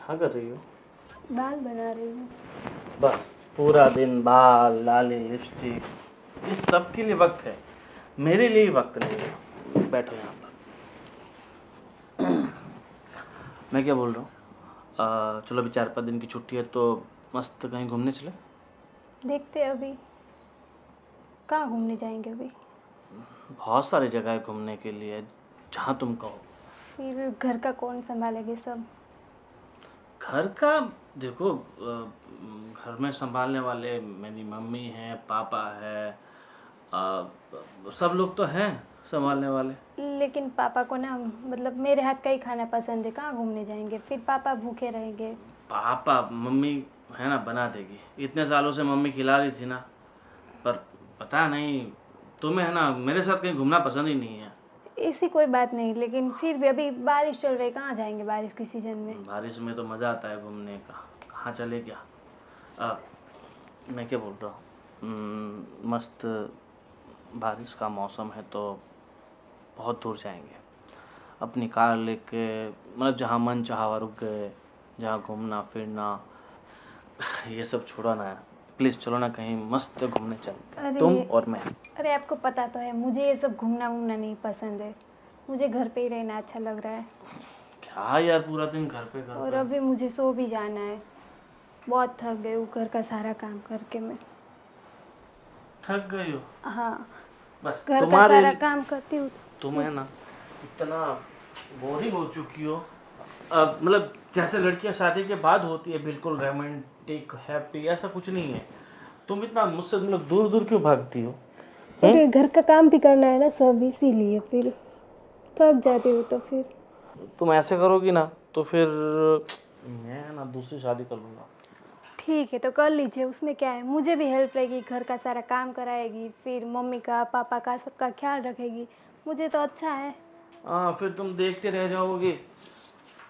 क्या कर रही हो? बाल बना रही हूँ। बस पूरा दिन बाल, लाली, लिपस्टिक, इस सब के लिए वक्त है, मेरे लिए वक्त नहीं है। बैठो यहाँ पर। मैं क्या बोल रहा हूँ, चलो अभी 4-5 दिन की छुट्टी है तो मस्त कहीं घूमने चले। देखते हैं अभी कहाँ घूमने जाएंगे अभी। बहुत सारी जगह है घूमने के लिए, जहाँ तुम कहो। फिर घर का कौन संभालेंगे सब। घर का देखो, घर में संभालने वाले मेरी मम्मी हैं, पापा है, सब लोग तो हैं संभालने वाले। लेकिन पापा को ना मतलब मेरे हाथ का ही खाना पसंद है, कहाँ घूमने जाएंगे, फिर पापा भूखे रहेंगे। पापा मम्मी है ना, बना देगी। इतने सालों से मम्मी खिला रही थी ना, पर पता नहीं तुम्हें है ना मेरे साथ कहीं घूमना पसंद ही नहीं है। ऐसी कोई बात नहीं, लेकिन फिर भी अभी बारिश चल रही, कहाँ जाएंगे बारिश के सीजन में। बारिश में तो मज़ा आता है घूमने का, कहाँ चले क्या। मैं क्या बोल रहा हूँ, मस्त बारिश का मौसम है तो बहुत दूर जाएंगे अपनी कार लेके, मतलब जहाँ मन चाहा वहाँ रुक गए, जहाँ घूमना फिरना ये सब छोड़ो ना यार, प्लीज़ चलो ना कहीं मस्त घूमने चलते हैं, तुम और मैं। अरे आपको पता तो है मुझे ये सब घूमना वूमना नहीं पसंद है, मुझे घर पे ही रहना अच्छा लग रहा है। क्या यार पूरा दिन घर पे और अभी मुझे सो भी जाना है, बहुत थक गई हूँ घर का सारा काम करके मैं। थक गई हो? हाँ, बस घर का तुम्हारे सारा काम करती हूँ। तुम है ना इतना बोरिंग हो चुकी हो। अब मतलब जैसे लड़कियां शादी के बाद होती है, बिल्कुल रोमांटिक हैप्पी, ऐसा कुछ नहीं है। तुम इतना मुझसे मतलब दूर दूर क्यों भागती हो? अरे घर का काम भी करना है ना सब, इसीलिए फिर थक जाती हूँ तो फिर। तुम ऐसे करोगी ना तो फिर मैं ना दूसरी शादी कर लूँगा। ठीक है तो कर लीजिए, उसमें क्या है, मुझे भी हेल्प रहेगी, घर का सारा काम कराएगी, फिर मम्मी का पापा का सबका ख्याल रखेगी, मुझे तो अच्छा है। हाँ फिर तुम देखते रह जाओगी,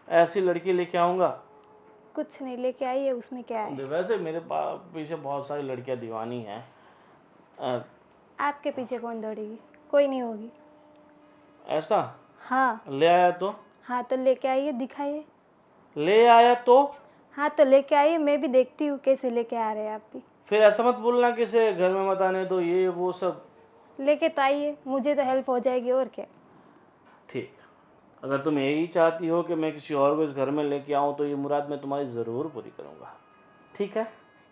ऐसी लड़की लेके आऊँगा। कुछ नहीं, लेके आइए, उसमें क्या है। वैसे मेरे पीछे बहुत सारी लड़कियां दीवानी हैं। आपके पीछे कौन दौड़ेगी, कोई नहीं होगी। ऐसा? हाँ। ले आया तो? हाँ तो लेके आइए, दिखाइए। ले आया तो? हाँ तो लेके आइए, मैं भी देखती हूँ कैसे लेके आ रहे हैं आप भी। फिर ऐसा मत बोलना किसे घर में मत आने दो, ये वो सब। लेके तो आइए, मुझे तो हेल्प हो जाएगी और क्या। ठीक, अगर तुम यही चाहती हो कि मैं किसी और को इस घर में लेके आऊँ तो ये मुराद मैं तुम्हारी ज़रूर पूरी करूँगा, ठीक है?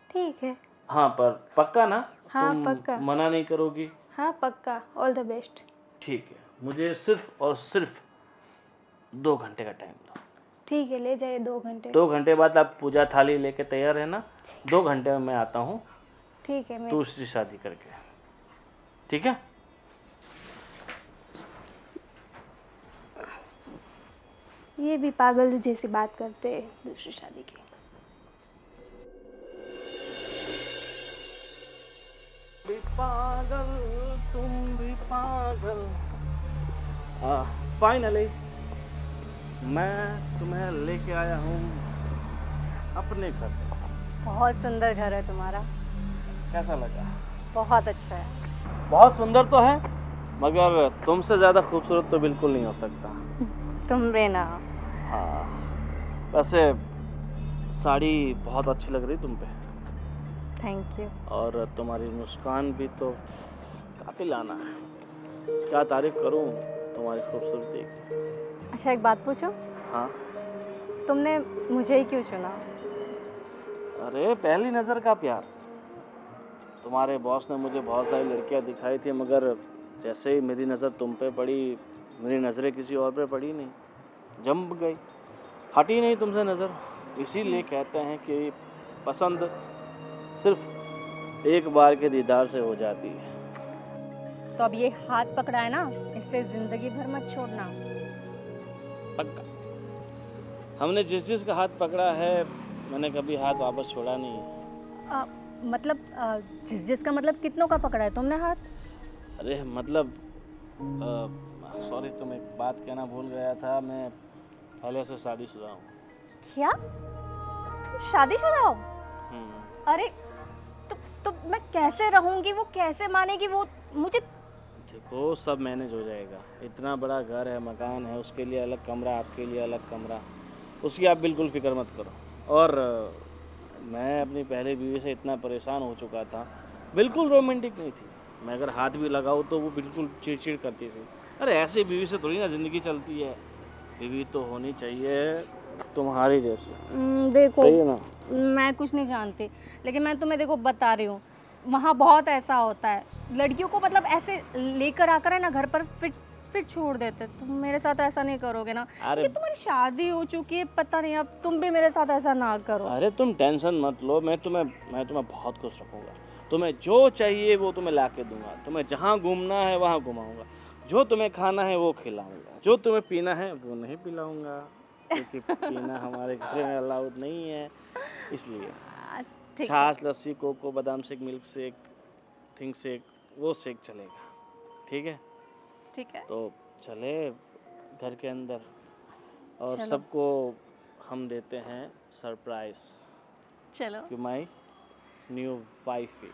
ठीक है। हाँ पर पक्का ना? हाँ तुम पक्का। मना नहीं करोगी? हाँ पक्का, ऑल द बेस्ट। ठीक है, मुझे सिर्फ और सिर्फ 2 घंटे का टाइम दो। ठीक है, ले जाइए 2 घंटे। 2 घंटे बाद आप पूजा थाली लेके तैयार है ना? 2 घंटे में मैं आता हूँ ठीक है। मैं दूसरी शादी करके, ठीक है? ये भी पागल जैसी बात करते हैं दूसरी शादी की। भी पागल, तुम भी पागल। फाइनली मैं तुम्हें लेके आया हूँ अपने घर। बहुत सुंदर घर है तुम्हारा। कैसा लगा? बहुत अच्छा है। बहुत सुंदर तो है, मगर तुमसे ज़्यादा खूबसूरत तो बिल्कुल नहीं हो सकता। तुम भी ना। हाँ, वैसे साड़ी बहुत अच्छी लग रही तुम पे, थैंक यू। और तुम्हारी मुस्कान भी तो काफ़ी लाना है। क्या तारीफ करूँ तुम्हारी खूबसूरती की। अच्छा एक बात पूछूं, हाँ। तुमने मुझे ही क्यों चुना? अरे पहली नज़र का प्यार। तुम्हारे बॉस ने मुझे बहुत सारी लड़कियां दिखाई थी, मगर जैसे ही मेरी नज़र तुम पे पड़ी, मेरी नज़रें किसी और पे पड़ी नहीं, जम गई, हटी नहीं तुमसे नज़र। इसीलिए कहते हैं कि पसंद सिर्फ एक बार के दीदार से हो जाती है। तो अब ये हाथ पकड़ा है ना, इससे जिंदगी भर मत छोड़ना। पक्का। हमने जिस जिस का हाथ पकड़ा है, मैंने कभी हाथ वापस छोड़ा नहीं है। मतलब जिस जिस का मतलब कितनों का पकड़ा है तुमने हाथ? अरे मतलब सॉरी, तुम एक बात कहना भूल गया था, मैं पहले से शादीशुदा हूँ। क्या तुम शादीशुदा हो? अरे तो मैं कैसे रहूंगी, वो कैसे मानेगी वो मुझे? देखो सब मैनेज हो जाएगा, इतना बड़ा घर है, मकान है, उसके लिए अलग कमरा, आपके लिए अलग कमरा, उसकी आप बिल्कुल फ़िक्र मत करो। और मैं अपनी पहली बीवी से इतना परेशान हो चुका था, बिल्कुल रोमांटिक नहीं थी। मैं अगर हाथ भी लगाऊँ तो वो बिल्कुल चिड़-चिड़ करती थी। अरे ऐसी बीवी से थोड़ी ना ज़िंदगी चलती है, बीवी तो होनी चाहिए तुम्हारी जैसी, देखो, सही है ना? मैं कुछ नहीं जानती, लेकिन मैं तुम्हें देखो बता रही हूँ, वहाँ बहुत ऐसा होता है, लड़कियों को मतलब ऐसे लेकर आकर है ना घर पर फिर छोड़ देते। तुम मेरे साथ ऐसा नहीं करोगे ना, अरे क्योंकि तुम्हारी शादी हो चुकी है, पता नहीं, अब तुम भी मेरे साथ ऐसा ना करो। अरे तुम टेंशन मत लो, मैं तुम्हें बहुत खुश रखूँगा। तुम्हें जो चाहिए वो तुम्हें ला के दूँगा। तुम्हें जहाँ घूमना है वहाँ घुमाऊँगा। जो तुम्हें खाना है वो खिलाऊँगा। जो तुम्हें पीना है वो नहीं पिलाऊँगा, क्योंकि पीना हमारे घर में अलाउड नहीं है, इसलिए। ठीक है। छाछ, लस्सी, कोको, बादाम shake, milk shake, think shake, वो शेक चलेगा। ठीक है? ठीक है। तो चले घर के अंदर और चलो। सबको हम देते हैं सरप्राइज़ चलो। कि माई न्यू वाइफ है।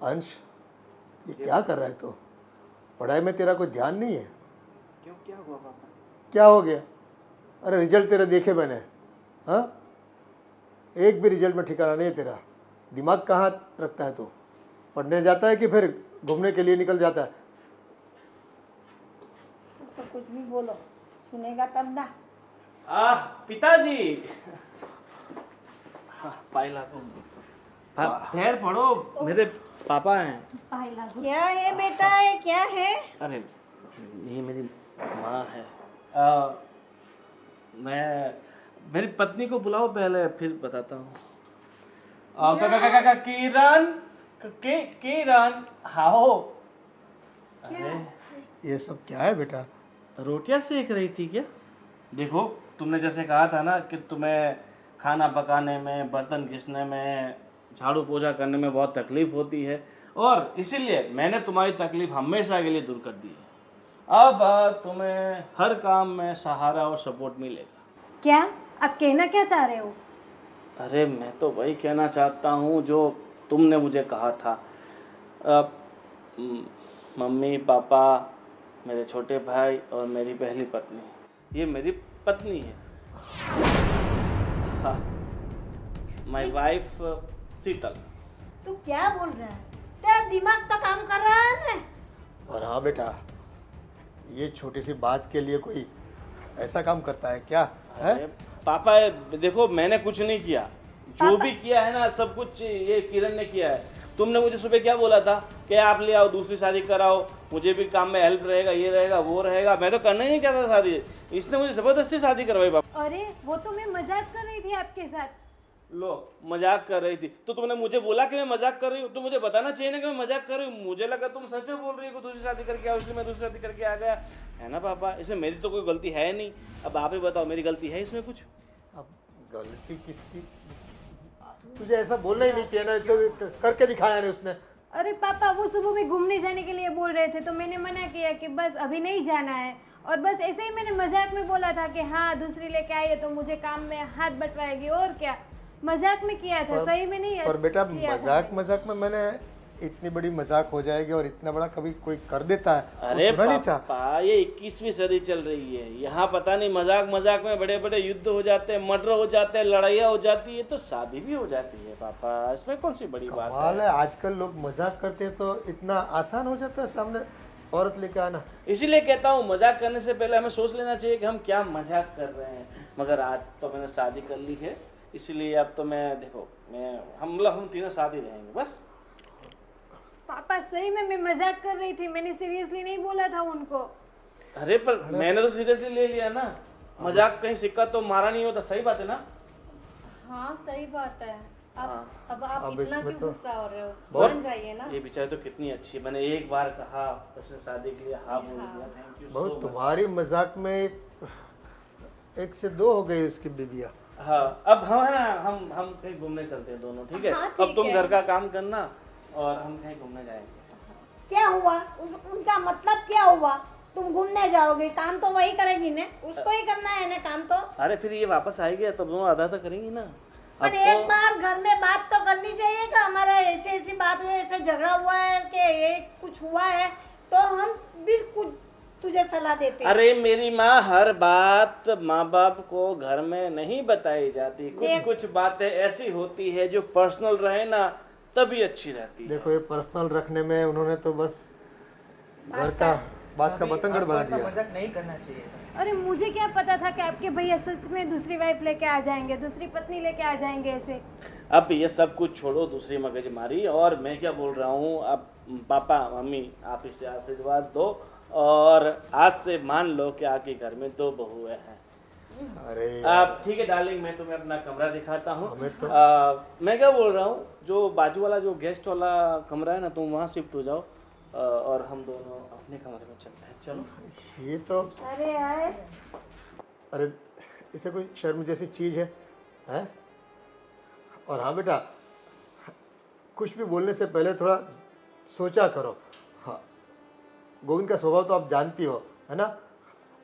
अंश, ये क्या कर रहा है तू? पढ़ाई में तेरा कोई ध्यान नहीं है? क्यों, क्या हुआ पापा? क्या हो गया? अरे रिजल्ट तेरे देखे मैंने। हाँ, एक भी रिजल्ट में ठिकाना नहीं है तेरा। दिमाग कहाँ रखता है तू? पढ़ने जाता है कि फिर घूमने के लिए निकल जाता है? उससे कुछ भी बोलो, सुनेगा तब ना। पिताजी। हाँ, पाइला को पैर पड़ो, मेरे पापा हैं। क्या है बेटा, ये क्या है? अरे ये मेरी माँ है। मैं मेरी पत्नी को बुलाओ पहले, फिर बताता हूँ। किरण, किरण, आओ। अरे ये सब क्या है बेटा? रोटियां सेक रही थी क्या? देखो, तुमने जैसे कहा था ना कि तुम्हें खाना पकाने में, बर्तन घिसने में, झाड़ू पोछा करने में बहुत तकलीफ होती है, और इसीलिए मैंने तुम्हारी तकलीफ हमेशा के लिए दूर कर दी है। अब तुम्हें हर काम में सहारा और सपोर्ट मिलेगा। क्या आप कहना क्या चाह रहे हो? अरे मैं तो वही कहना चाहता हूँ जो तुमने मुझे कहा था। मम्मी, पापा, मेरे छोटे भाई और मेरी पहली पत्नी, ये मेरी पत्नी है। हाँ, माई वाइफ शीतल। तू क्या बोल रहा है? तेरा दिमाग तो काम कर रहा है ना? और हाँ बेटा, ये छोटी सी बात के लिए कोई ऐसा काम करता है क्या? है? अरे पापा, देखो मैंने कुछ नहीं किया, जो भी किया है ना सब कुछ ये किरण ने किया है। तुमने मुझे सुबह क्या बोला था कि आप ले आओ, दूसरी शादी कराओ, मुझे भी काम में हेल्प रहेगा, ये रहेगा, वो रहेगा। मैं तो करना ही नहीं चाहता शादी, इसने मुझे जबरदस्ती शादी करवाई पापा। अरे वो तो मैं मजाक कर रही थी आपके साथ। लो, मजाक कर रही थी तो तुमने मुझे बोला कि मैं मजाक कर रही हूँ, तो मुझे बताना चाहिए ना कि मैं मजाक कर रही हूँ। मुझे लगा तुम सच में बोल रही हो कि दूसरी शादी करके आओ, इसलिए मैं दूसरी शादी करके आ गया, है ना पापा? इसमें मेरी तो कोई गलती है नहीं। अब आप ही बताओ, मेरी गलती है इसमें कुछ? अब गलती किसकी? तुझे ऐसा बोलना ही नहीं चाहिए ना, तो करके दिखाया ना उसने। अरे पापा, वो सुबह में घूमने जाने के लिए बोल रहे थे, तो मैंने मना किया कि बस अभी नहीं जाना है, और बस ऐसे ही मैंने मजाक में बोला था कि हाँ दूसरी लेके आई है तो मुझे काम में हाथ बटवाएगी, और क्या, मजाक में किया था, सही में नहीं। पर बेटा किया था। मजाक में मैंने इतनी बड़ी मजाक हो जाएगी और इतना बड़ा कभी कोई कर देता है? अरे वो सुना नहीं था? पापा, ये 21वीं सदी चल रही है, यहाँ पता नहीं मजाक मजाक में बड़े बड़े युद्ध हो जाते हैं, मर्डर हो जाते हैं, लड़ाइयाँ हो जाती है, तो शादी भी हो जाती है पापा, इसमें कौन सी बड़ी बात कमाल है? है, आजकल लोग मजाक करते हैं तो इतना आसान हो जाता है सामने औरत लेके आना। इसीलिए कहता हूँ मजाक करने से पहले हमें सोच लेना चाहिए कि हम क्या मजाक कर रहे हैं। मगर आज तो मैंने शादी कर ली है, इसीलिए अब तो मैं, देखो हम तीनों साथ ही रहेंगे बस। पापा सही में मैं मजाक कर रही थी, मैंने सीरियसली नहीं बोला था उनको। अरे पर मैंने तो सीरियसली ले लिया ना, मजाक कहीं सिक्का तो मारा नहीं होता, सही बात है ना? हाँ सही बात है। अब आप अब इतना इसमें क्यों तो गुस्सा हो रहे हो? बहुत- मान जाइए ना। ये बेचारी तो कितनी अच्छी है, मैंने एक बार कहा उसने शादी के लिए हाँ बोल दिया। थैंक यू बहुत तुम्हारी मजाक में एक से दो हो गई उसकी बीबिया। हाँ, अब हम है ना, हम कहीं घूमने चलते हैं दोनों, ठीक है? हाँ, अब ठीक तुम है। घर का काम करना और हम कहीं घूमने जाएंगे। क्या हुआ? उनका मतलब क्या हुआ? तुम घूमने जाओगे, काम तो वही करेगी ना, उसको ही करना है ना काम तो। अरे फिर ये वापस आएगी तब दोनों आधा आधा करेंगी ना। अब पर एक बार घर में बात तो करनी चाहिए कि हमारा ऐसे ऐसी बात हुई, ऐसे झगड़ा हुआ है कि ये कुछ हुआ है, तो हम भी कुछ तुझे सलाह देते। अरे मेरी माँ, हर बात माँ बाप को घर में नहीं बताई जाती। कुछ कुछ बातें ऐसी होती है जो पर्सनल रहे ना तभी अच्छी रहती है। देखो ये पर्सनल रखने में उन्होंने तो बस घर का बात का बतंगड़ बना दिया। मजाक नहीं करना चाहिए था। अरे मुझे क्या पता था कि आपके भैया सच में दूसरी वाइफ लेके आ जाएंगे, दूसरी पत्नी लेके आ जाएंगे ऐसे। अब ये सब कुछ छोड़ो, दूसरी मगजमारी। और मैं क्या बोल रहा हूँ, अब पापा मम्मी आप इसे आशीर्वाद दो और आज से मान लो कि आपके घर में 2 बहुएं हैं। अरे आप ठीक है डार्लिंग, मैं तुम्हें अपना कमरा दिखाता हूँ। हमें तो मैं क्या बोल रहा हूँ, जो बाजू वाला जो गेस्ट वाला कमरा है ना, तुम वहाँ शिफ्ट हो जाओ और हम दोनों अपने कमरे में चलते हैं। चलो। ये तो अरे यार, अरे इसे कोई शर्म जैसी चीज़ है, हैं? और हाँ बेटा, कुछ भी बोलने से पहले थोड़ा सोचा करो। हाँ, गोविंद का स्वभाव तो आप जानती हो, है ना?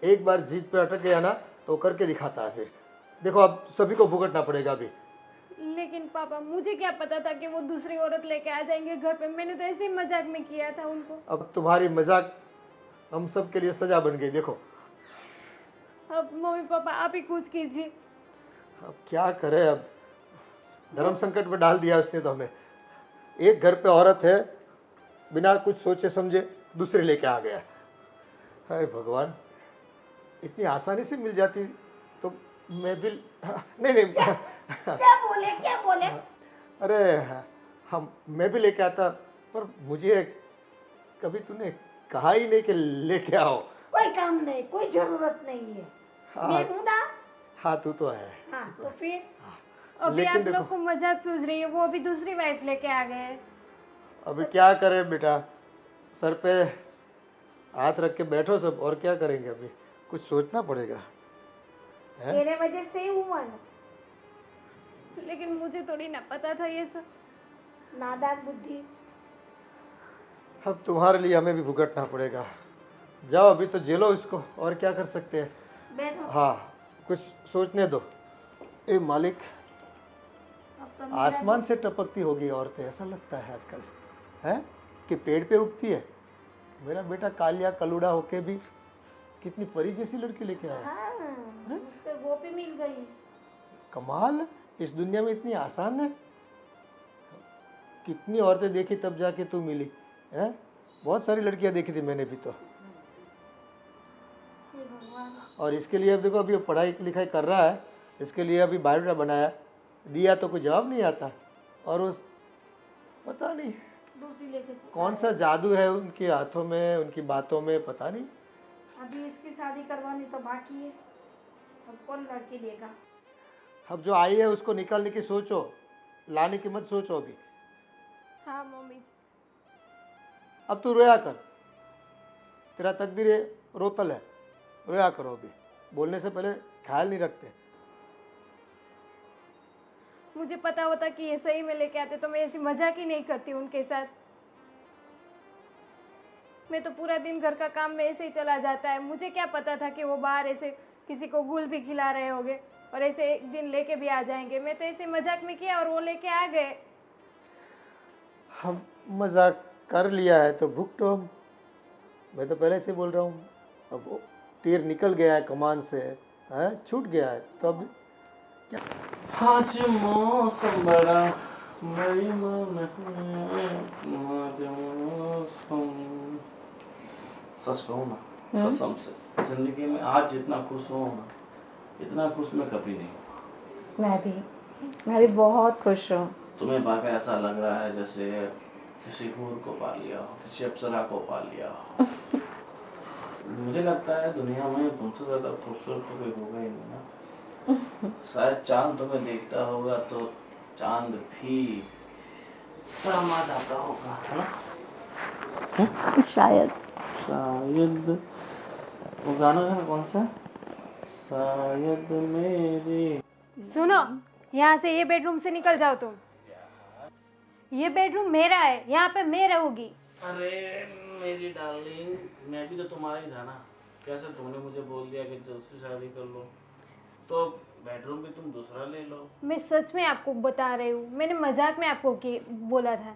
एक बार जीत पे अटक गया ना तो करके दिखाता है। फिर देखो अब सभी को भुगतना पड़ेगा अभी। लेकिन पापा मुझे क्या पता था कि वो दूसरी औरत लेके आ जाएंगे घर पे। मैंने तो ऐसे ही मजाक में किया था उनको। अब तुम्हारी मजाक हम सब के लिए सजा बन गई। देखो अब मम्मी पापा आप ही कुछ कीजिए। अब क्या करें, अब धर्म संकट में डाल दिया उसने तो हमें। एक घर पे औरत है, बिना कुछ सोचे समझे दूसरे लेके आ गया। अरे भगवान, इतनी आसानी से मिल जाती तो मैं भी नहीं क्या बोले? अरे हम मैं भी लेके आता, पर मुझे कभी तूने कहा ही नहीं कि लेके आओ। कोई काम नहीं, कोई जरूरत नहीं है। मैं हूं ना। हाँ तू तो है। हाँ तो फिर अभी लेकिन आप लोग को मजाक सूझ रही है, वो अभी दूसरी वाइफ लेके आ गए। अभी क्या करें बेटा, सर पे हाथ रख के बैठो सब, और क्या करेंगे। अभी कुछ सोचना पड़ेगा। तेरे वजह से ही हुआ ना। लेकिन मुझे थोड़ी ना पता था ये सब। नादान बुद्धि। अब तुम्हारे लिए हमें भी भुगतना पड़ेगा। जाओ अभी तो जेलो इसको, और क्या कर सकते हैं। बैठो। हाँ कुछ सोचने दो। ए मालिक, अब तो आसमान से टपकती होगी औरतें, ऐसा लगता है आजकल, है कि पेड़ पे उगती है। मेरा बेटा कालिया कलूड़ा होके भी कितनी परी जैसी लड़की लेके आया। हाँ, उसको गोपी मिल गई। कमाल, इस दुनिया में इतनी आसान है। कितनी औरतें देखी तब जाके तू मिली है। बहुत सारी लड़कियां देखी थी मैंने भी तो। हे भगवान। और इसके लिए अब देखो, अभी पढ़ाई लिखाई कर रहा है, इसके लिए अभी बायोडाटा बनाया, दिया तो कोई जवाब नहीं आता। और उस पता नहीं दूसरी लेके कौन सा जादू है उनके हाथों में, उनकी बातों में, पता नहीं। अभी इसकी शादी करवानी तो बाकी है। अब कौन लड़की देगा? अब जो आई है उसको निकालने की सोचो, लाने की मत सोचो अभी। हाँ मम्मी। अब तू रोया कर, तेरा तकदीर रोतल है, रोया करो। अभी बोलने से पहले ख्याल नहीं रखते। मुझे पता होता कि ये सही में लेके आते तो मैं ऐसी मजाक ही नहीं करती उनके साथ। मैं तो पूरा दिन घर का काम में ऐसे ही चला जाता है। मुझे क्या पता था कि वो बाहर ऐसे किसी को गुल भी खिला रहे होंगे और ऐसे एक दिन लेके भी आ जाएंगे। मैं तो ऐसे मजाक में किया और वो लेके आ गए। हम मजाक कर लिया है तो भुगतो हम। मैं तो पहले से बोल रहा हूँ, अब वो तीर निकल गया है कमान से, है छूट गया है तो अब क्या। आज मौसम बड़ा बेईमान है, आज मौसम। सच कहूँ ना, कसम से जिंदगी में आज जितना खुश हूँ ना, इतना खुश मैं कभी नहीं हुआ। मैं भी बहुत खुश हूँ। तुम्हें पाकर ऐसा लग रहा है जैसे किसी हूर को पा लिया हो, किसी अप्सरा को पा लिया हो। मुझे लगता है दुनिया में तुमसे ज्यादा खूबसूरत तो कोई होगा ही नहीं ना। शायद चांद तुम्हें देखता होगा तो चांद भी शर्मा जाता होगा, है ना? शायद वो गाना है कौन सा, शायद मेरी। सुनो, यहाँ से ये बेडरूम से निकल जाओ तुम। ये बेडरूम मेरा है, यहाँ पे मैं रहूंगी। अरे मेरी डार्लिंग, मैं भी तो तुम्हारा ही था ना। कैसे तुमने मुझे बोल दिया कि दूसरी शादी कर लो, तो बेडरूम भी तुम दूसरा ले लो। मैं सच में आपको बता रही हूँ, मैंने मजाक में आपको बोला था।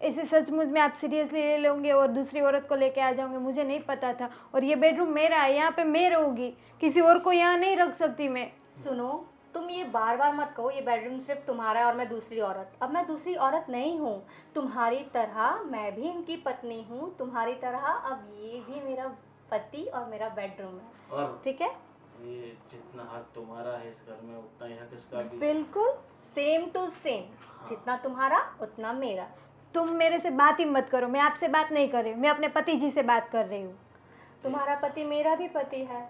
ऐसे सचमुच में आप सीरियसली ले लोगे और दूसरी औरत को लेके आ जाओगे, मुझे नहीं पता था। और ये बेडरूम मेरा है, यहाँ पे मैं रहूँगी, किसी और को यहाँ नहीं रख सकती मैं। सुनो, तुम ये बार बार मत कहो ये बेडरूम सिर्फ तुम्हारा है और मैं दूसरी औरत। अब मैं दूसरी औरत नहीं हूँ, तुम्हारी तरह मैं भी इनकी पत्नी हूँ, तुम्हारी तरह अब ये भी मेरा पति और मेरा बेडरूम है, और ठीक है? ये जितना हक तुम्हारा है इस घर में उतना ही हक इसका भी है। बिल्कुल सेम टू सेम, जितना तुम्हारा उतना मेरा। तुम मेरे से बात ही मत करो, मैं आपसे बात नहीं कर रही हूँ, मैं अपने पति जी से बात कर रही हूँ। तुम्हारा पति मेरा भी पति है।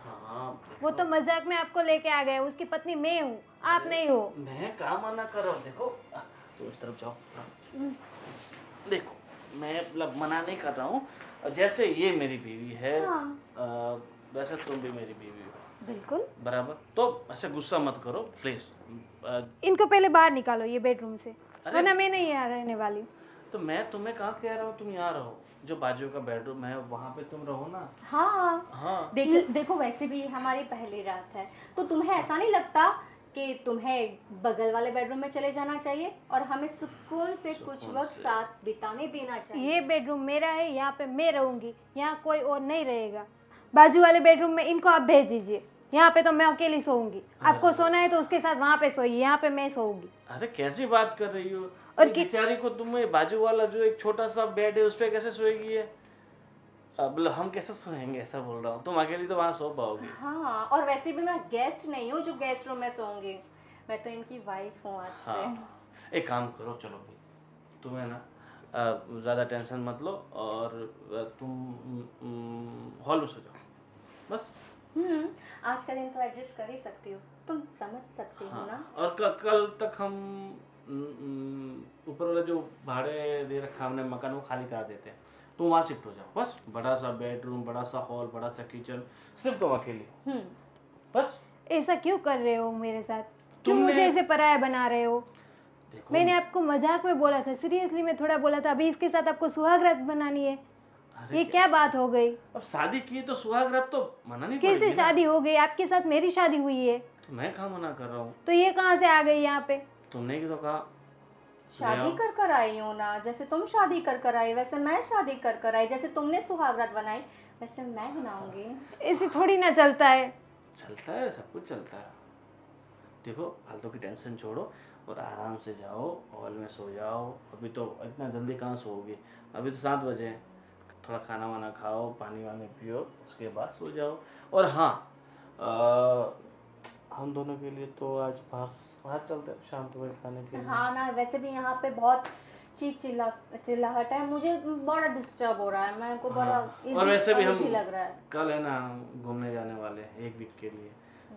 हाँ, वो तो मजाक में आपको लेके आ गए, उसकी पत्नी मैं हूँ, आप नहीं हो। मैं कहाँ मना कर रहा हूँ, देखो तो इस तरफ जाओ। देखो मैं मतलब मना नहीं कर रहा हूँ, जैसे ये मेरी बीवी है हाँ। वैसे तुम भी मेरी बीवी हो, बिल्कुल। बराबर। तो ऐसे गुस्सा मत करो प्लीज। इनको पहले बाहर निकालो ये बेडरूम से, अरे- वरना मैं नहीं यहाँ रहने वाली हूँ। तो मैं तुम्हें कहाँ कह रहा हूँ तुम यहाँ रहो, जो बाजू का बेडरूम है वहाँ पे तुम रहो ना। हाँ हाँ देखो वैसे भी ये हमारी पहली रात है, तो तुम्हें ऐसा नहीं लगता कि तुम्हें बगल वाले बेडरूम में चले जाना चाहिए और हमें सुकून से कुछ सुकून वक्त से। साथ बिताने देना चाहिए? ये बेडरूम मेरा है, यहाँ पे मैं रहूंगी, यहाँ कोई और नहीं रहेगा। बाजू वाले बेडरूम में इनको आप भेज दीजिए, यहाँ पे तो मैं अकेली सोऊंगी। आपको सोना है तो उसके साथ वहाँ पे सोइए, यहाँ पे मैं सोऊंगी। अरे कैसी बात कर रही हो, और ये कि- बेचारी को तुम्हें बाजू वाला जो एक छोटा सा बेड है उस पे कैसे सोएगी ये? अब हम कैसे सोएंगे, ऐसा बोल रहा हूँ। तुम अकेली तो वहाँ सो पाओगी। हाँ, और वैसे भी मैं गेस्ट नहीं हूँ जो गेस्ट रूम में सोऊंगी, मैं तो इनकी वाइफ हूँ आज से। हाँ एक काम करो, चलो भाई तुम्हें ना ज़्यादा टेंशन मत लो और तुम हॉल में सो जाओ बस। आज का दिन तो एडजस्ट कर ही सकती हो, तुम समझ सकती हो ना? और कल तक हम ऊपर वाला जो भाड़े दे रखा हमने मकान वो खाली करा देते हैं, तुम वहाँ शिफ्ट हो जाओ बस। बड़ा सा बेडरूम, बड़ा सा हॉल, बड़ा सा किचन, सिर्फ तुम अकेली हम्म बस। ऐसा क्यों कर रहे हो मेरे साथ? क्यों तुमने- मुझे ऐसे पराया बना रहे हो? देखो मैंने आपको मजाक में बोला था, सीरियसली में थोड़ा बोला था। अभी इसके साथ आपको सुहागरात बनानी है, अरे ये क्या बात हो गई? अब शादी की है तो सुहागरात तो मना नहीं कैसे पड़ेगी ना। शादी हो गई? आपके साथ मेरी शादी हुई है, तो मैं कहाँ मना कर रहा हूँ, तो ये कहाँ से आ गई यहाँ पे? तुमने ही तो कहा। शादी कर कर आई हो ना, जैसे तुम शादी कर कर आई वैसे मैं शादी कर कर आई, जैसे तुमने सुहागरात बनाई वैसे मैं बनाऊंगी। ऐसे थोड़ी ना चलता है। चलता है, सब कुछ चलता है। देखो फालतू की टेंशन छोड़ो और आराम से जाओ, हॉल में सो जाओ। अभी तो इतना जल्दी कहाँ सोओगे, अभी तो 7 बजे हैं। थोड़ा खाना वाना खाओ, पानी वानी पियो, उसके बाद सो जाओ। और हाँ हम दोनों के लिए तो आज बाहर चलते हैं शाम को खाने के लिए। हाँ ना, वैसे भी यहाँ पे बहुत चिल्लाहट है, मुझे बड़ा डिस्टर्ब हो रहा है, मेरे को बड़ा हाँ, और वैसे भी हम easy लग रहा है। कल है ना घूमने जाने वाले हैं 1 वीक के लिए,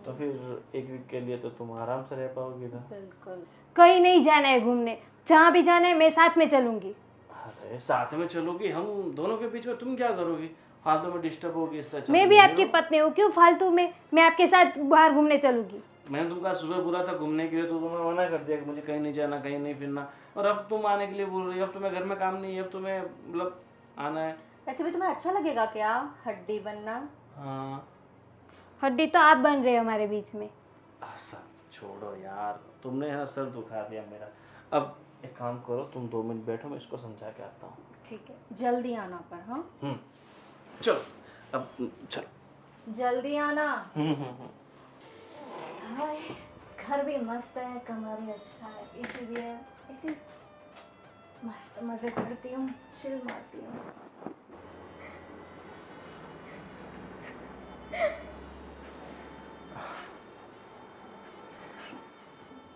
तो फिर 1 वीक के लिए तो तुम आराम से रह पाओगी ना। बिल्कुल। कहीं नहीं जाना है घूमने, जहाँ भी जाना है मैं साथ में चलूंगी। अरे साथ में चलोगी, हम दोनों के बीच में तुम क्या करोगी, फालतू में डिस्टर्ब होगी। इससे अच्छा मैं तुम भी यहीं आपकी रहो। पत्नी हूँ, क्यों फालतू में मैं आपके साथ बाहर घूमने चलूंगी? मैंने तुमको सुबह बोला था घूमने के लिए, तो तुम्हें मना कर दिया कि मुझे कहीं नहीं जाना, कहीं नहीं फिरना। और अब तुम आने के लिए बोल रही हो, अब तुम्हें घर में काम नहीं है, अब तुम्हें मतलब आना है। वैसे भी तुम्हें अच्छा लगेगा क्या हड्डी बनना? हाँ हड्डी तो आप बन रहे हो हमारे बीच में। सब छोड़ो यार, तुमने है ना सर दुखा दिया मेरा। अब एक काम करो, तुम 2 मिनट बैठो, मैं इसको समझा के आता हूँ। ठीक है, जल्दी आना पर। हाँ चलो अब चलो। जल्दी आना। हम्म। हाय, घर भी मस्त है, कमरा भी अच्छा है, एसी भी है, इसी मस्त मजे करती हूँ, चिल मारती हूँ।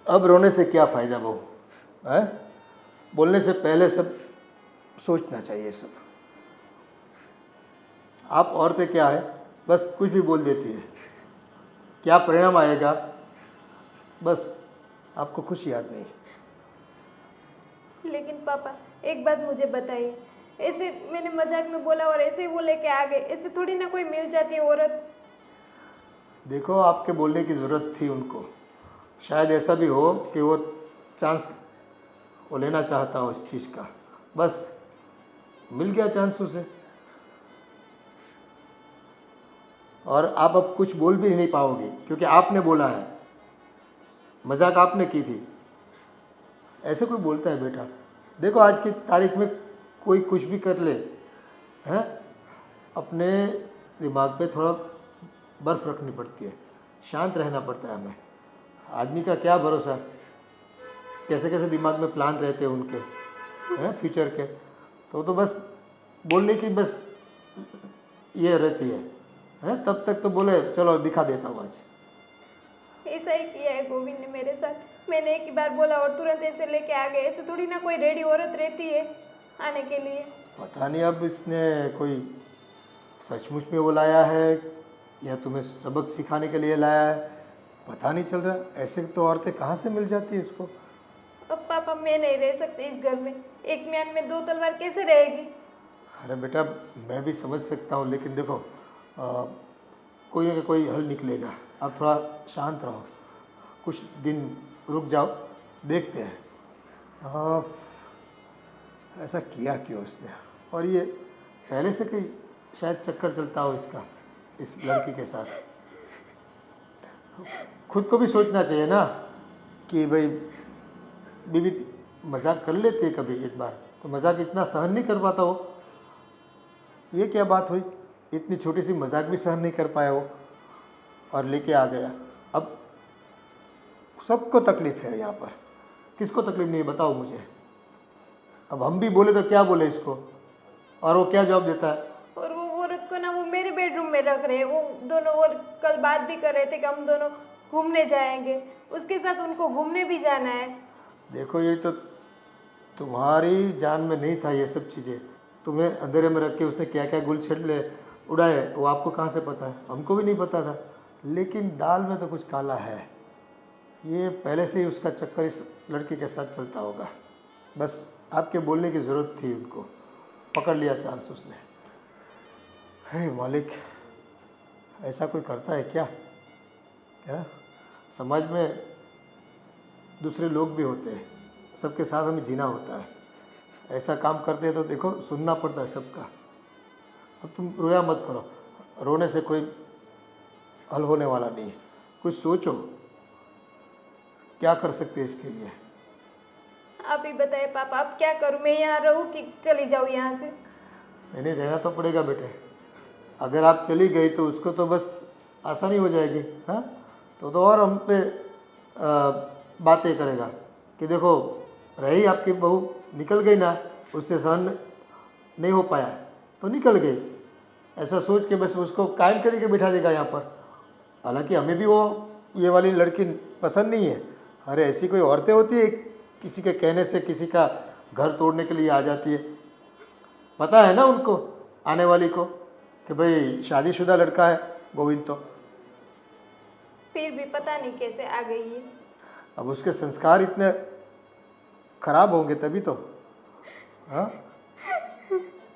अब रोने से क्या फ़ायदा बहू, है? बोलने से पहले सब सोचना चाहिए सब। आप औरतें क्या है, बस कुछ भी बोल देती है, क्या परिणाम आएगा बस आपको कुछ याद नहीं। लेकिन पापा एक बात मुझे बताइए, ऐसे मैंने मजाक में बोला और ऐसे ही वो लेके आ गए, ऐसे थोड़ी ना कोई मिल जाती है औरत। देखो आपके बोलने की ज़रूरत थी उनको, शायद ऐसा भी हो कि वो चांस वो लेना चाहता हो इस चीज़ का, बस मिल गया चांस उसे। और आप अब कुछ बोल भी नहीं पाओगे क्योंकि आपने बोला है, मजाक आपने की थी। ऐसे कोई बोलता है बेटा? देखो आज की तारीख में कोई कुछ भी कर ले, हैं, अपने दिमाग पे थोड़ा बर्फ़ रखनी पड़ती है, शांत रहना पड़ता है हमें। आदमी का क्या भरोसा, कैसे कैसे दिमाग में प्लान रहते हैं उनके, हैं, फ्यूचर के। तो बस बोलने की बस ये रहती है, हैं, तब तक तो बोले चलो दिखा देता हूँ आज। ऐसा ही किया है गोविंद ने मेरे साथ। मैंने एक ही बार बोला और तुरंत ऐसे लेके आ गए। ऐसे थोड़ी ना कोई रेडी औरत रहती है आने के लिए। पता नहीं अब इसने कोई सचमुच में वो लाया है या तुम्हें सबक सिखाने के लिए लाया है, पता नहीं चल रहा। ऐसे तो औरतें कहाँ से मिल जाती है इसको। अब पापा मैं नहीं रह सकती इस घर में। एक म्यान में दो तलवार कैसे रहेगी? अरे बेटा मैं भी समझ सकता हूँ, लेकिन देखो कोई ना कोई हल निकलेगा। अब थोड़ा शांत रहो, कुछ दिन रुक जाओ, देखते हैं ऐसा किया क्यों उसने। और ये पहले से कोई शायद चक्कर चलता हो इसका इस लड़की के साथ। खुद को भी सोचना चाहिए ना कि भाई बीवी मजाक कर लेती है कभी एक बार, तो मजाक इतना सहन नहीं कर पाता वो। ये क्या बात हुई, इतनी छोटी सी मजाक भी सहन नहीं कर पाया वो और लेके आ गया। अब सबको तकलीफ है यहाँ पर, किसको तकलीफ नहीं है बताओ मुझे। अब हम भी बोले तो क्या बोले इसको, और वो क्या जवाब देता है। और वो औरत को ना वो मेरे बेडरूम में रख रहे हैं। वो दोनों और कल बात भी कर रहे थे कि हम दोनों घूमने जाएंगे, उसके साथ उनको घूमने भी जाना है। देखो ये तो तुम्हारी जान में नहीं था ये सब चीज़ें। तुम्हें अंधेरे में रख के उसने क्या क्या गुल छिड़ले उड़ाए वो आपको कहाँ से पता है, हमको भी नहीं पता था। लेकिन दाल में तो कुछ काला है, ये पहले से ही उसका चक्कर इस लड़की के साथ चलता होगा। बस आपके बोलने की ज़रूरत थी, उनको पकड़ लिया चांस उसने। हे मालिक, ऐसा कोई करता है क्या? क्या समाज में दूसरे लोग भी होते हैं, सबके साथ हमें जीना होता है। ऐसा काम करते हैं तो देखो सुनना पड़ता है सबका। अब तुम रोया मत करो, रोने से कोई हल होने वाला नहीं है। कुछ सोचो क्या कर सकते हैं इसके लिए। आप ही बताइए पापा, अब क्या करूं? मैं यहाँ रहूं कि चली जाऊं यहाँ से? नहीं रहना तो पड़ेगा बेटे। अगर आप चली गई तो उसको तो बस आसानी हो जाएगी। हाँ तो और हम पे बातें करेगा कि देखो रही आपकी बहू, निकल गई ना, उससे सहन नहीं हो पाया तो निकल गई, ऐसा सोच के बस उसको कायम करके बिठा देगा यहाँ पर। हालांकि हमें भी वो ये वाली लड़की पसंद नहीं है। अरे ऐसी कोई औरतें होती है किसी के कहने से किसी का घर तोड़ने के लिए आ जाती है। पता है ना उनको आने वाली को कि भाई शादीशुदा लड़का है गोविंद, तो फिर भी पता नहीं कैसे आ गई है। अब उसके संस्कार इतने खराब होंगे तभी तो। हाँ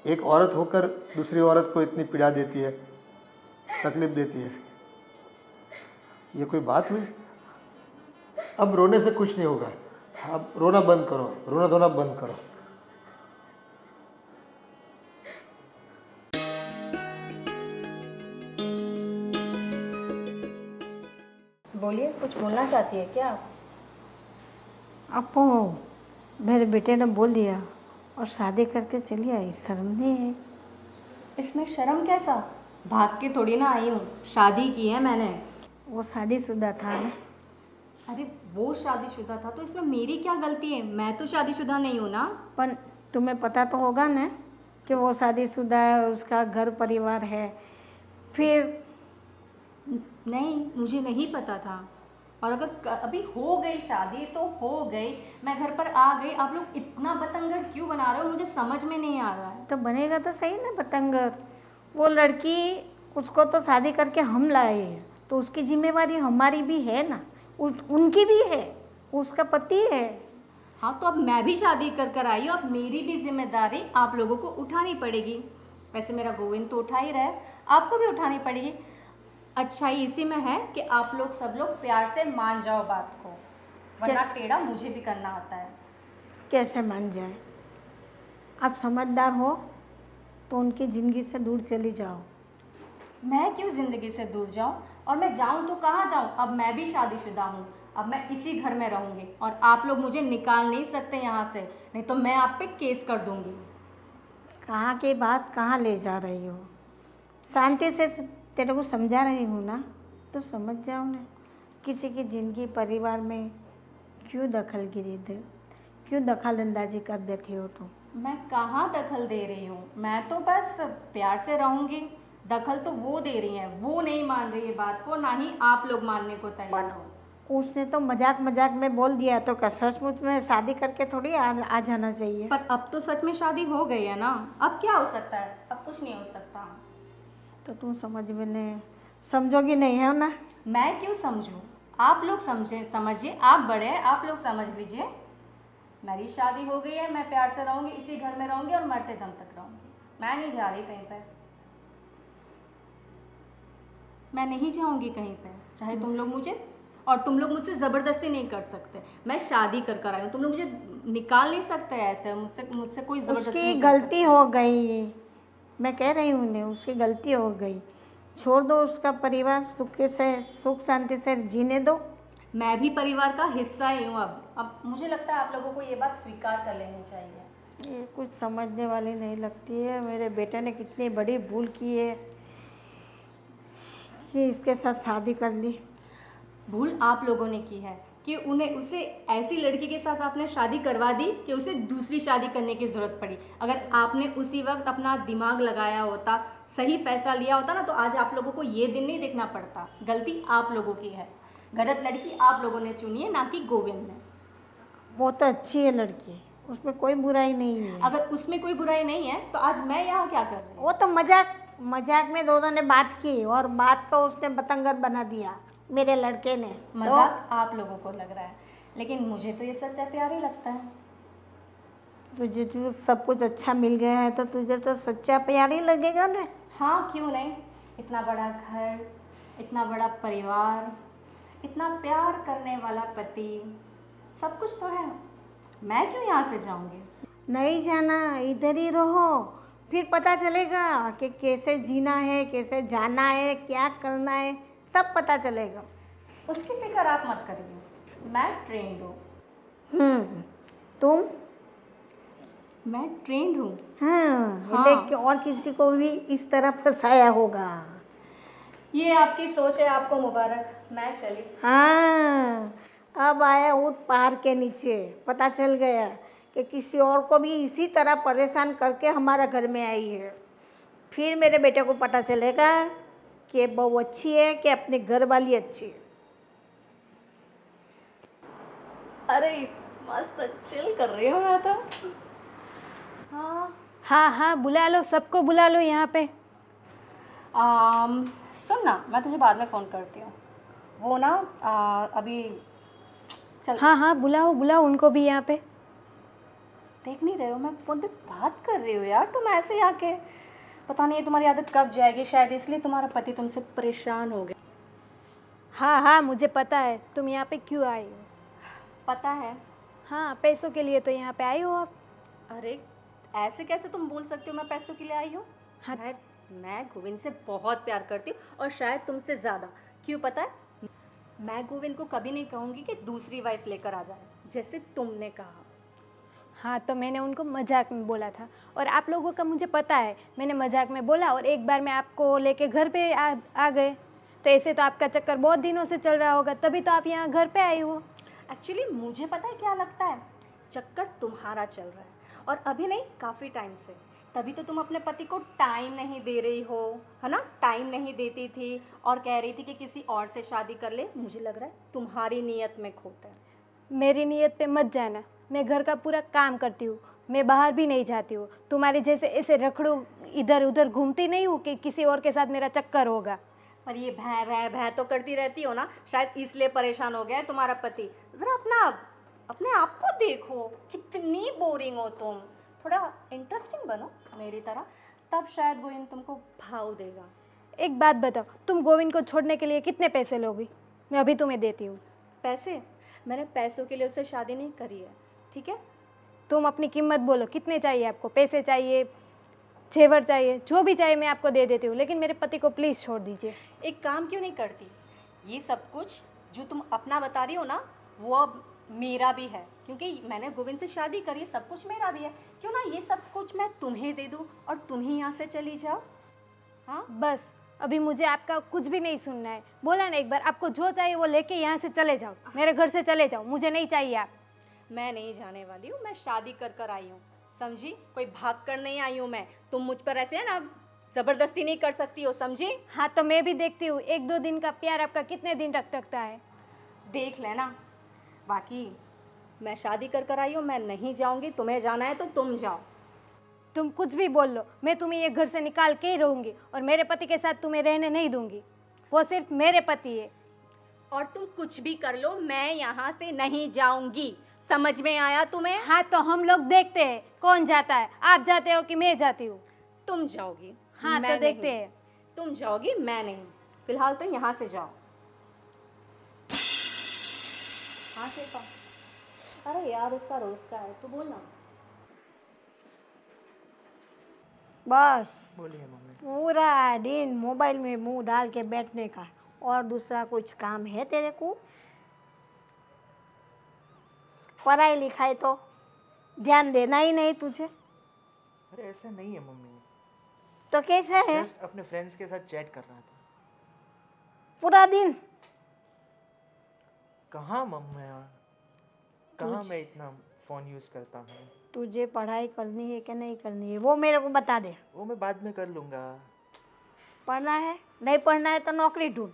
एक औरत होकर दूसरी औरत को इतनी पीड़ा देती है, तकलीफ देती है, ये कोई बात हुई? अब रोने से कुछ नहीं होगा, अब रोना बंद करो, रोना धोना बंद करो। बोलिए, कुछ बोलना चाहती है क्या आप? आपको मेरे बेटे ने बोल दिया और शादी करके चली आई, शर्म नहीं है? इसमें शर्म कैसा? भाग के थोड़ी ना आई हूँ, शादी की है मैंने। वो शादीशुदा था ना। अरे वो शादीशुदा था तो इसमें मेरी क्या गलती है? मैं तो शादीशुदा नहीं हूँ ना। पर तुम्हें पता तो होगा ना कि वो शादीशुदा है, उसका घर परिवार है। फिर नहीं, मुझे नहीं पता था। और अगर अभी हो गई शादी तो हो गई, मैं घर पर आ गई, आप लोग इतना बतंगड़ क्यों बना रहे हो? मुझे समझ में नहीं आ रहा है। तो बनेगा तो सही ना बतंगड़। वो लड़की, उसको तो शादी करके हम लाए हैं, तो उसकी जिम्मेवारी हमारी भी है ना, उनकी भी है, उसका पति है। हाँ तो अब मैं भी शादी कर कर आई हूँ, अब मेरी भी जिम्मेदारी आप लोगों को उठानी पड़ेगी। वैसे मेरा गोविंद तो उठा ही रहा है, आपको भी उठानी पड़ेगी। अच्छाई इसी में है कि आप लोग सब लोग प्यार से मान जाओ बात को, वरना टेढ़ा मुझे भी करना आता है। कैसे मान जाए? आप समझदार हो तो उनकी ज़िंदगी से दूर चली जाओ। मैं क्यों ज़िंदगी से दूर जाऊं? और मैं जाऊं तो कहाँ जाऊं? अब मैं भी शादीशुदा हूँ, अब मैं इसी घर में रहूँगी और आप लोग मुझे निकाल नहीं सकते यहाँ से, नहीं तो मैं आप पे केस कर दूँगी। कहाँ की बात कहाँ ले जा रही हो? शांति से तेरे को समझा रही हूँ ना, तो समझ जाओ ना। किसी की ज़िंदगी परिवार में क्यों दखलगिरी दे, क्यों दखल अंदाजी कर देती हो तुम? मैं कहाँ दखल दे रही हूँ, मैं तो बस प्यार से रहूँगी। दखल तो वो दे रही हैं, वो नहीं मान रही है बात को, ना ही आप लोग मानने को तैयार हो। उसने तो मजाक मजाक में बोल दिया, तो क्या सचमुच में शादी करके थोड़ी आ जाना चाहिए? पर अब तो सच में शादी हो गई है ना, अब क्या हो सकता है? अब कुछ नहीं हो सकता। तो तुम समझोगी नहीं है ना? मैं क्यों समझूं? आप लोग समझिए, आप बड़े हैं, आप लोग समझ लीजिए। मेरी शादी हो गई है, मैं प्यार से रहूँगी, इसी घर में रहूँगी और मरते दम तक रहूँगी। मैं नहीं जा रही कहीं पे, मैं नहीं जाऊँगी कहीं पे, चाहे तुम लोग मुझसे ज़बरदस्ती नहीं कर सकते। मैं शादी कर आई हूँ, तुम लोग मुझे निकाल नहीं सकते ऐसे, मुझसे कोई ज़बरदस्ती उसकी नहीं कर गलती हो गई, मैं कह रही हूँ उन्हें, उसकी गलती हो गई। छोड़ दो उसका परिवार, सुख शांति से जीने दो। मैं भी परिवार का हिस्सा ही हूँ अब मुझे लगता है आप लोगों को ये बात स्वीकार कर लेनी चाहिए। ये कुछ समझने वाली नहीं लगती है। मेरे बेटे ने कितनी बड़ी भूल की है कि इसके साथ शादी कर ली। भूल आप लोगों ने की है कि उसे ऐसी लड़की के साथ आपने शादी करवा दी कि उसे दूसरी शादी करने की ज़रूरत पड़ी। अगर आपने उसी वक्त अपना दिमाग लगाया होता, सही फैसला लिया होता ना, तो आज आप लोगों को ये दिन नहीं देखना पड़ता। गलती आप लोगों की है, गलत लड़की आप लोगों ने चुनी है, ना कि गोविंद ने। वो तो अच्छी है लड़की, उसमें कोई बुराई नहीं है। अगर उसमें कोई बुराई नहीं है तो आज मैं यहाँ क्या कर रही हूँ? वो तो मजाक में दोनों ने बात की और बात को उसने बतंगड़ बना दिया मेरे लड़के ने। मजाक आप लोगों को लग रहा है, लेकिन मुझे तो ये सच्चा प्यार ही लगता है। तुझे जो सब कुछ अच्छा मिल गया है तो तुझे तो सच्चा प्यार ही लगेगा ना। हाँ, क्यों नहीं। इतना बड़ा घर, इतना बड़ा परिवार, इतना प्यार करने वाला पति, सब कुछ तो है। मैं क्यों यहाँ से जाऊँगी? नहीं जाना, इधर ही रहो, फिर पता चलेगा कि कैसे जीना है, कैसे जाना है, क्या करना है, सब पता चलेगा। उसकी फिक्र आप मत करिए, मैं ट्रेंड हूँ। तुम? मैं ट्रेंड हूँ। हाँ। लेकिन और किसी को भी इस तरह फंसाया होगा। ये आपकी सोच है, आपको मुबारक। मैं चली। हाँ, अब आया ऊँट पहाड़ के नीचे, पता चल गया कि किसी और को भी इसी तरह परेशान करके हमारा घर में आई है। फिर मेरे बेटे को पता चलेगा कि बहू अच्छी है कि अपने घर वाली अच्छी है। अरे मस्त चिल कर रही हूँ मैं तो। हाँ, बुला लो, सबको बुला लो यहाँ पे। सुन ना, मैं तुझे बाद में फ़ोन करती हूँ। वो ना अभी चल। हाँ, बुलाओ उनको भी यहाँ पे। देख नहीं रहे हो, मैं फ़ोन पे बात कर रही हूँ यार, तुम ऐसे ही आके। पता नहीं तुम्हारी आदत कब जाएगी, शायद इसलिए तुम्हारा पति तुमसे परेशान हो गया। हाँ, मुझे पता है तुम यहाँ पे क्यों आई हो। पता है? हाँ, पैसों के लिए तो यहाँ पे आई हो आप। अरे ऐसे कैसे तुम बोल सकती हो मैं पैसों के लिए आई हूँ? हाँ। मैं गोविंद से बहुत प्यार करती हूँ, और शायद तुमसे ज़्यादा। क्यों पता है? मैं गोविंद को कभी नहीं कहूँगी कि दूसरी वाइफ लेकर आ जाए, जैसे तुमने कहा। हाँ, तो मैंने उनको मजाक में बोला था, और आप लोगों का मुझे पता है, मैंने मजाक में बोला और एक बार मैं आपको लेके घर पे आ गए। तो ऐसे तो आपका चक्कर बहुत दिनों से चल रहा होगा, तभी तो आप यहाँ घर पे आई हो। एक्चुअली मुझे पता है क्या लगता है, चक्कर तुम्हारा चल रहा है, और अभी नहीं, काफ़ी टाइम से। तभी तो तुम अपने पति को टाइम नहीं दे रही हो, है ना? टाइम नहीं देती थी और कह रही थी कि किसी और से शादी कर ले। मुझे लग रहा है तुम्हारी नीयत में खोट है। मेरी नीयत पे मत जाना, मैं घर का पूरा काम करती हूँ, मैं बाहर भी नहीं जाती हूँ। तुम्हारे जैसे ऐसे रखड़ू इधर उधर घूमती नहीं हूँ कि किसी और के साथ मेरा चक्कर होगा। पर ये भै भै भै तो करती रहती हो ना, शायद इसलिए परेशान हो गया है तुम्हारा पति। ज़रा अपने आप को देखो, कितनी बोरिंग हो तुम। थोड़ा इंटरेस्टिंग बनो मेरी तरह, तब शायद गोविंद तुमको भाव देगा। एक बात बताओ, तुम गोविंद को छोड़ने के लिए कितने पैसे लोगी? मैं अभी तुम्हें देती हूँ। पैसे? मैंने पैसों के लिए उससे शादी नहीं करी है, ठीक है? तुम अपनी कीमत बोलो, कितने चाहिए आपको? पैसे चाहिए, जेवर चाहिए, जो भी चाहिए मैं आपको दे देती हूँ, लेकिन मेरे पति को प्लीज़ छोड़ दीजिए। एक काम क्यों नहीं करती? ये सब कुछ जो तुम अपना बता रही हो ना, वो अब मेरा भी है, क्योंकि मैंने गोविंद से शादी करी है, सब कुछ मेरा भी है। क्यों ना ये सब कुछ मैं तुम्हें दे दूँ और तुम ही यहाँ से चली जाओ। हाँ बस अभी मुझे आपका कुछ भी नहीं सुनना है। बोला ना एक बार, आपको जो चाहिए वो लेके यहाँ से चले जाओ, मेरे घर से चले जाओ, मुझे नहीं चाहिए आप। मैं नहीं जाने वाली हूँ, मैं शादी कर कर आई हूँ, समझी? कोई भाग कर नहीं आई हूँ मैं। तुम मुझ पर ऐसे है ना ज़बरदस्ती नहीं कर सकती हो, समझी? हाँ तो मैं भी देखती हूँ एक दो दिन का प्यार आपका कितने दिन तक टकता है। देख लेना। बाकी मैं शादी कर कर आई हूँ, मैं नहीं जाऊँगी। तुम्हें जाना है तो तुम जाओ। तुम कुछ भी बोल लो, मैं तुम्हें ये घर से निकाल के ही रहूंगी और मेरे पति के साथ तुम्हें रहने नहीं दूंगी। वो सिर्फ मेरे पति है। और तुम कुछ भी कर लो, मैं यहाँ से नहीं जाऊँगी। समझ में आया तुम्हें? हाँ तो हम लोग देखते हैं कौन जाता है, आप जाते हो कि मैं जाती हूँ। तुम जाओगी। हाँ मैं तो देखते नहीं। हैं। तुम जाओगी, मैं नहीं। फिलहाल तो यहाँ से जाओ। हाँ शिल्पा। अरे यार उसका रोज का है, तू बोल ना। बस बोलिए मम्मी। पूरा दिन मोबाइल में मुंह डाल के बैठने का, और दूसरा कुछ काम है तेरे को? पढ़ाई लिखाई तो ध्यान देना ही नहीं तुझे, अरे ऐसा नहीं है मम्मी, तो कैसा है? जस्ट अपने फ्रेंड्स के साथ चैट कर रहा था। पूरा दिन कहाँ मम्मी, कहाँ मैं इतना फ़ोन यूज़ करता हूँ। तुझे पढ़ाई करनी है कि नहीं करनी है वो मेरे को बता दे। वो मैं बाद में कर लूँगा। पढ़ना है, नहीं पढ़ना है तो नौकरी ढूंढ।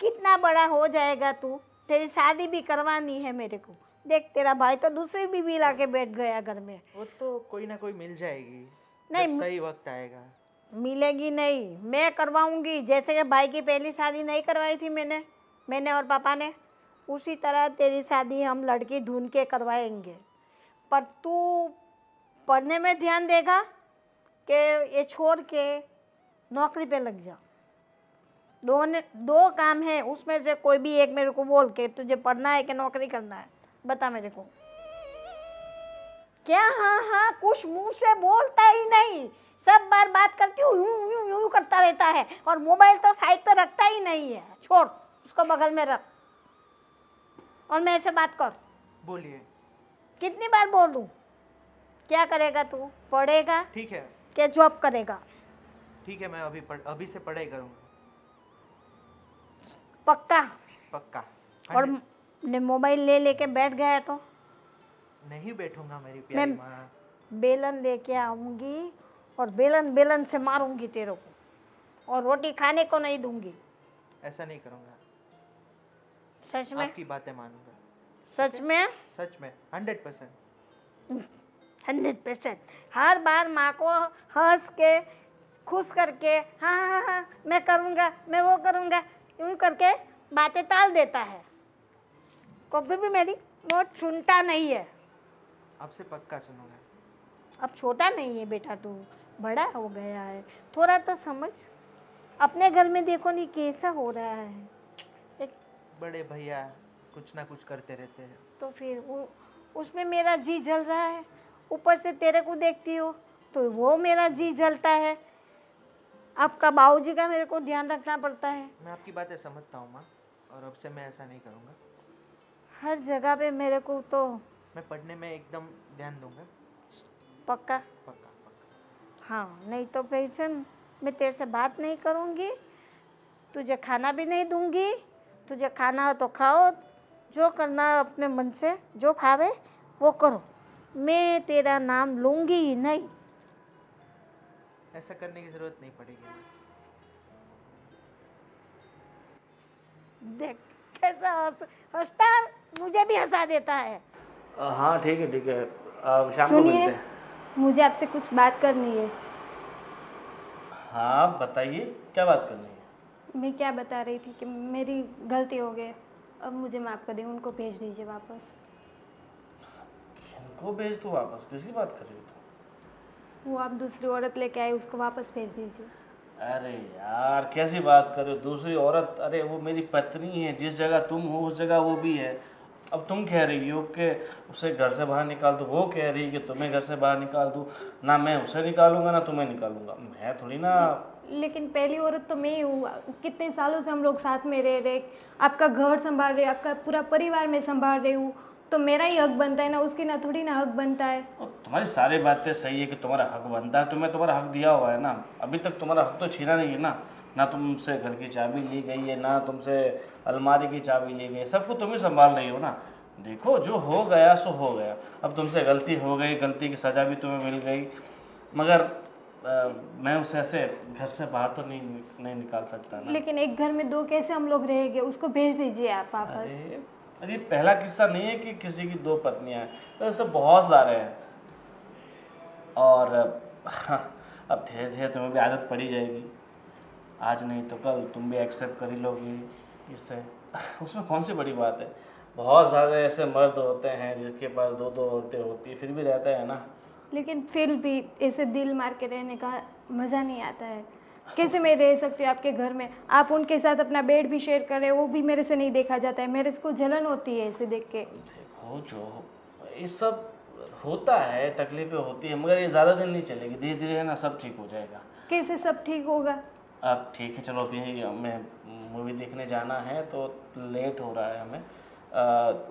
कितना बड़ा हो जाएगा तू, तेरी शादी भी करवानी है मेरे को। देख तेरा भाई तो दूसरी बीवी ला के बैठ गया घर में। वो तो कोई ना कोई मिल जाएगी, नहीं, जब सही वक्त आएगा। मिलेगी नहीं, मैं करवाऊंगी। जैसे कि भाई की पहली शादी नहीं करवाई थी मैंने और पापा ने, उसी तरह तेरी शादी हम लड़की ढूंढ के करवाएंगे। पर तू पढ़ने में ध्यान देगा कि ये छोड़ के नौकरी पे लग जा। दो काम है, उसमें से कोई भी एक मेरे को बोल के, तुझे पढ़ना है कि नौकरी करना है, बता मेरे को। क्या हाँ हाँ कुछ मुंह से बोलता ही नहीं, सब बार बात करती हूँ यूं यूं यूं करता रहता है, और मोबाइल तो साइड पे रखता ही नहीं है। छोड़ उसको, बगल में रख और मेरे से बात कर। बोलिए। कितनी बार बोलूं? क्या करेगा तू? पढ़ेगा ठीक है, कि जॉब करेगा? ठीक है, मैं अभी से पढ़ाई करूँगा, पक्का? पक्का। और 100। ने मोबाइल ले लेके बैठ गया तो नहीं बैठूंगा मेरी प्यारी माँ। बेलन लेके आऊंगी और बेलन से मारूंगी तेरे को, और रोटी खाने को नहीं दूंगी। ऐसा नहीं करूँगा, सच में? आपकी बातें मानूंगा। सच में? सच में 100%। 100%। हर बार माँ को हंस के खुश करके हाँ हाँ हाँ मैं करूँगा, मैं वो करूँगा, यूँ करके बातें टाल देता है। कभी भी मेरी बात सुनता नहीं है। आपसे पक्का सुनूंगा। अब छोटा नहीं है बेटा, तू बड़ा हो गया है, थोड़ा तो समझ। अपने घर में देखो नहीं कैसा हो रहा है। एक बड़े भैया कुछ ना कुछ करते रहते हैं। तो फिर उसमें मेरा जी जल रहा है, ऊपर से तेरे को देखती हो तो वो मेरा जी जलता है। आपका बाबूजी का मेरे को ध्यान रखना पड़ता है। मैं आपकी बातें समझता हूँ माँ, और अब से मैं ऐसा नहीं करूँगा। हर जगह पे मेरे को तो मैं पढ़ने में एकदम ध्यान दूंगा। पक्का? पक्का पक्का। हाँ, नहीं तो पेंशन मैं तेरे से बात नहीं करूँगी, तुझे खाना भी नहीं दूँगी। तुझे खाना हो तो खाओ, जो करना है अपने मन से जो खावे वो करो, मैं तेरा नाम लूँगी ही नहीं। ऐसा करने की ज़रूरत नहीं पड़ेगी। देख कैसा हंसता है, मुझे भी हंसा देता है। हाँ ठीक है ठीक है, अब शाम को मिलते सुनिए, हैं। मुझे आपसे कुछ बात करनी है। हाँ बताइए, क्या बात करनी है? मैं क्या बता रही थी कि मेरी गलती हो गई, अब मुझे माफ़ कर दें, उनको भेज दीजिए वापस। इनको भेज दो वापस? किसकी बात कर रही हो तुम? वो आप दूसरी औरत लेके आए, उसको वापस भेज दीजिए। अरे यार कैसी बात कर रहे हो? दूसरी औरत? अरे वो मेरी पत्नी है, जिस जगह तुम हो उस जगह वो भी है। अब तुम कह रही हो कि उसे घर से बाहर निकाल दो, वो कह रही है कि तुम्हें घर से बाहर निकाल दूँ। ना मैं उसे निकालूंगा ना तुम्हें निकालूंगा, मैं थोड़ी ना। लेकिन पहली औरत तो मैं ही हूँ। कितने सालों से हम लोग साथ में रह रहे, आपका घर संभाल रहे, आपका पूरा परिवार में संभाल रही हूँ, तो मेरा ही हक बनता है ना, उसकी ना थोड़ी ना हक बनता है। और तुम्हारी सारी बातें सही है कि तुम्हारा हक बनता है, तुम्हें तुम्हारा हक दिया हुआ है ना। अभी तक तुम्हारा हक तो छीना नहीं है ना। ना तुमसे घर की चाबी ली गई है, ना तुमसे अलमारी की चाबी ली गई है, सब कुछ तुम ही संभाल रही हो ना। देखो जो हो गया सो हो गया, अब तुमसे गलती हो गई, गलती की सज़ा भी तुम्हें मिल गई, मगर मैं उसे ऐसे घर से बाहर तो नहीं निकाल सकता ना। लेकिन एक घर में दो कैसे हम लोग रहेंगे? उसको भेज दीजिए आप वापस। अरे पहला किस्सा नहीं है कि किसी की दो पत्नियां हैं, तो ऐसे बहुत सारे हैं। और अब धीरे धीरे तुम्हें भी आदत पड़ी जाएगी, आज नहीं तो कल तुम भी एक्सेप्ट कर ही लोगी इससे। उसमें कौन सी बड़ी बात है। बहुत सारे ऐसे मर्द होते हैं जिसके पास दो दो औरतें होती है, फिर भी रहते हैं ना। लेकिन फिर भी ऐसे दिल मार के रहने का मज़ा नहीं आता है। कैसे मैं रह सकती हूँ आपके घर में? आप उनके साथ अपना बेड भी शेयर कर रहे हो, वो भी मेरे से नहीं देखा जाता है, मेरे को जलन होती है ऐसे देख के। देखो जो ये सब होता है, तकलीफें होती है, मगर ये ज़्यादा दिन नहीं चलेगी, धीरे धीरे है ना सब ठीक हो जाएगा। कैसे सब ठीक होगा? अब ठीक है चलो, अभी हमें मूवी देखने जाना है तो लेट हो रहा है हमें।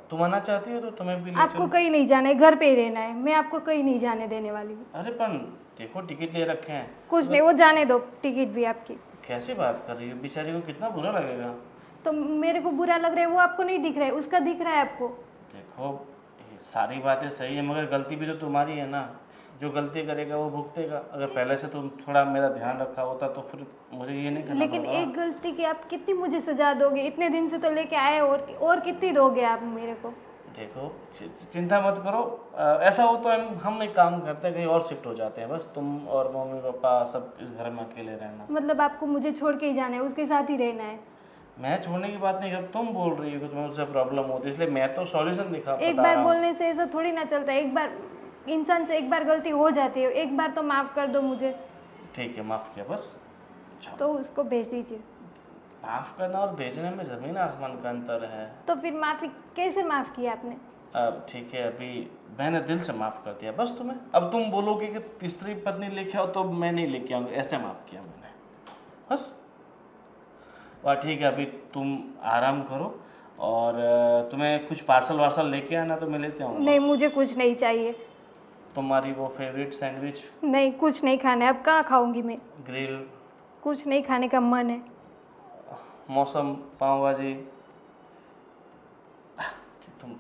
तुम आना चाहती हो तो तुम्हें भी ले आपको चलो। कहीं नहीं जाना है, घर पे ही रहना है। मैं आपको कहीं नहीं जाने देने वाली हूँ। अरे पर देखो टिकट ले रखे हैं। कुछ नहीं, वो जाने दो, टिकट भी आपकी। कैसी बात कर रही हो, बेचारी को कितना बुरा लगेगा। तो मेरे को बुरा लग रहा है, वो आपको नहीं दिख रहा है, उसका दिख रहा है आपको। देखो ये सारी बातें सही है, मगर गलती भी तो तुम्हारी है ना। जो गलती करेगा वो भुगतेगा। अगर पहले से तुम थोड़ा मेरा ध्यान रखा होता तो फिर मुझे ये नहीं करना लेकिन पड़ता। एक गलती की आप कितनी मुझे सजा दोगे? इतने दिन से तो लेके आए, और कितनी दोगे आप मेरे को? देखो चिंता मत करो, ऐसा हो तो हम एक काम करते हैं, कहीं और शिफ्ट हो जाते हैं। बस तुम और मम्मी पापा सब इस घर में अकेले रहना। मतलब आपको मुझे छोड़ के ही जाना है, उसके साथ ही रहना है? मैं छोड़ने की बात नहीं कर, तुम बोल रही हो कि तुम्हें उससे प्रॉब्लम होती है, इसलिए मैं तो सॉल्यूशन एक बता बार रहा हूँ। बोलने से ऐसा थोड़ी ना चलता है। एक बार इंसान से एक बार गलती हो जाती है, एक बार तो माफ़ कर दो मुझे। ठीक है माफ़ किया बस। अच्छा, तो उसको भेज दीजिए। माफ़ करना और भेजने में ज़मीन आसमान का अंतर है। तो फिर माफ़ी कैसे माफ़ किया आपने? अब ठीक है, अभी मैंने दिल से माफ़ कर दिया बस तुम्हें। अब तुम बोलोगे कि तीसरी पत्नी लेके आओ तो मैं नहीं लेके आऊँगी, ऐसे माफ़ किया मैंने बस। वाह ठीक है, अभी तुम आराम करो और तुम्हें कुछ पार्सल वार्सल लेके आना तो मैं लेते आऊँगा। नहीं, मुझे कुछ नहीं चाहिए। तुम्हारी वो फेवरेट सैंडविच? नहीं, कुछ नहीं खाना है। अब कहाँ खाऊंगी मैं? ग्रिल? कुछ नहीं खाने का मन है। मौसम पाव भाजी? तुम,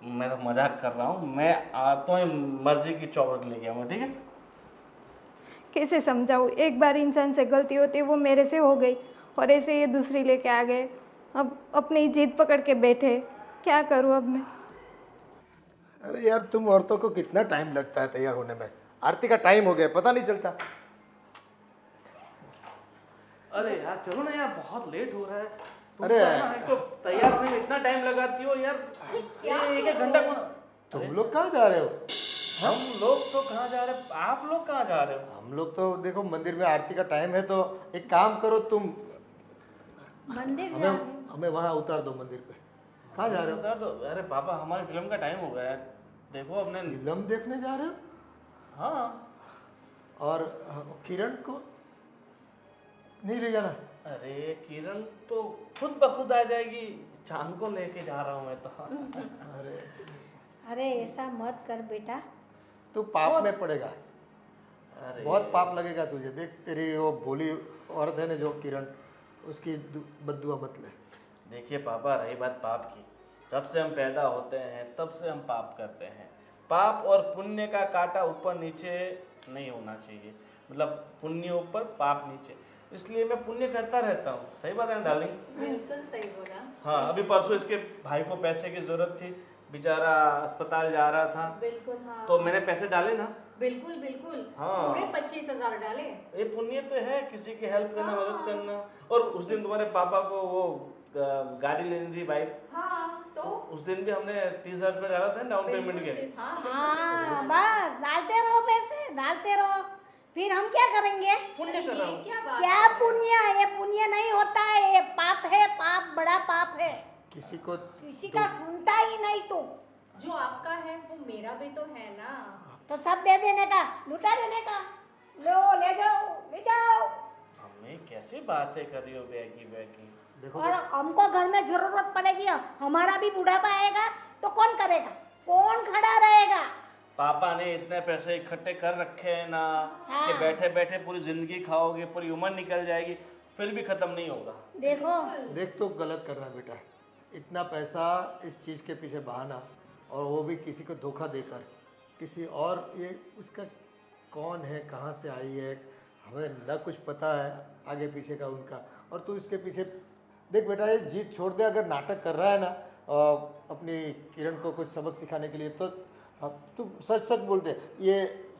मैं तो मजाक कर रहा हूँ। मैं आता हूँ मर्जी की चॉकलेट लेके आऊँगा, ठीक है? कैसे समझाऊँ? एक बार इंसान से गलती होती है, वो मेरे से हो गई, और ऐसे ये दूसरी लेके आ गए। अब अपनी जिद पकड़ के बैठे, क्या करूँ अब मैं? अरे यार तुम औरतों को कितना टाइम लगता है तैयार होने में। आरती का टाइम हो गया, पता नहीं चलता। अरे यार चलो ना यार, बहुत लेट हो रहा है। तुम अरे तो ना एक तो तैयार होने में इतना टाइम लगाती हो यार, एक एक घंटा कौन। तुम लोग कहाँ जा रहे हो? हम लोग तो कहाँ जा रहे हैं, आप लोग कहाँ जा रहे हो? हम लोग तो देखो मंदिर में आरती का टाइम है, तो एक काम करो तुम, मंदिर हमें वहाँ उतार दो मंदिर पे। कहाँ जा रहे हो? उतार दो। अरे पापा हमारी फिल्म का टाइम हो गया है, देखो अपने। फिल्म देखने जा रहे हो? हाँ। और किरण को नहीं ले जाना? अरे किरण तो खुद ब खुद आ जाएगी, चांद को लेके जा रहा हूँ मैं तो। अरे अरे ऐसा मत कर बेटा। तू पाप में पड़ेगा, अरे बहुत पाप लगेगा तुझे। देख तेरी वो भोली औरत है ना जो किरण, उसकी बद्दुआ मत ले। देखिए पापा, रही बात पाप की, जब से हम पैदा होते हैं तब से हम पाप करते हैं। पाप और पुण्य का कांटा ऊपर नीचे नहीं होना चाहिए, मतलब पुण्य ऊपर पाप नीचे, इसलिए मैं पुण्य करता रहता हूँ। सही बात है ना डार्लिंग? बिल्कुल सही बोला। हाँ, अभी परसों इसके भाई को पैसे की जरूरत थी, बेचारा अस्पताल जा रहा था, बिल्कुल हाँ। तो मैंने पैसे डाले ना। बिल्कुल बिल्कुल। हाँ। पूरे 25,000 डाले। ये पुण्य तो है, किसी की हेल्प करना, मदद करना। और उस दिन तुम्हारे पापा को वो गाड़ी लेनी थी, बाइक। हाँ तो उस दिन भी हमने 30,000 रुपये डाला था डाउन पेमेंट के। हाँ हाँ बस डालते रहो पैसे, डालते रहो। फिर हम क्या करेंगे? पुण्य कर रहा हूँ। क्या बात क्या पुण्य? ये पुण्य नहीं होता है, ये पाप है, पाप बड़ा पाप है। किसी को किसी का सुनता ही नहीं तू। जो आपका है वो मेरा भी तो है ना। तो सब दे देने का, लुटा देने का। लो ले जाओ, ले जाओ। मम्मी कैसी बातें कर रही हो बैगी बैगी? देखो और हमको घर में जरूरत पड़ेगी, हमारा भी बुढ़ापा आएगा तो कौन करेगा, कौन खड़ा रहेगा? पापा ने इतने पैसे इकट्ठे कर रखे हैं ना हाँ। कि बैठे बैठे पूरी जिंदगी खाओगे, पूरी उम्र निकल जाएगी, फिर भी खत्म नहीं होगा। देखो देख तो गलत कर रहा है बेटा, इतना पैसा इस चीज़ के पीछे बहाना, और वो भी किसी को धोखा देकर, किसी और, ये उसका कौन है, कहाँ से आई है, हमें न कुछ पता है आगे पीछे का उनका, और तू इसके पीछे देख बेटा, ये जीत छोड़ दे। अगर नाटक कर रहा है ना अपनी किरण को कुछ सबक सिखाने के लिए, तो तू सच सच बोल दे, ये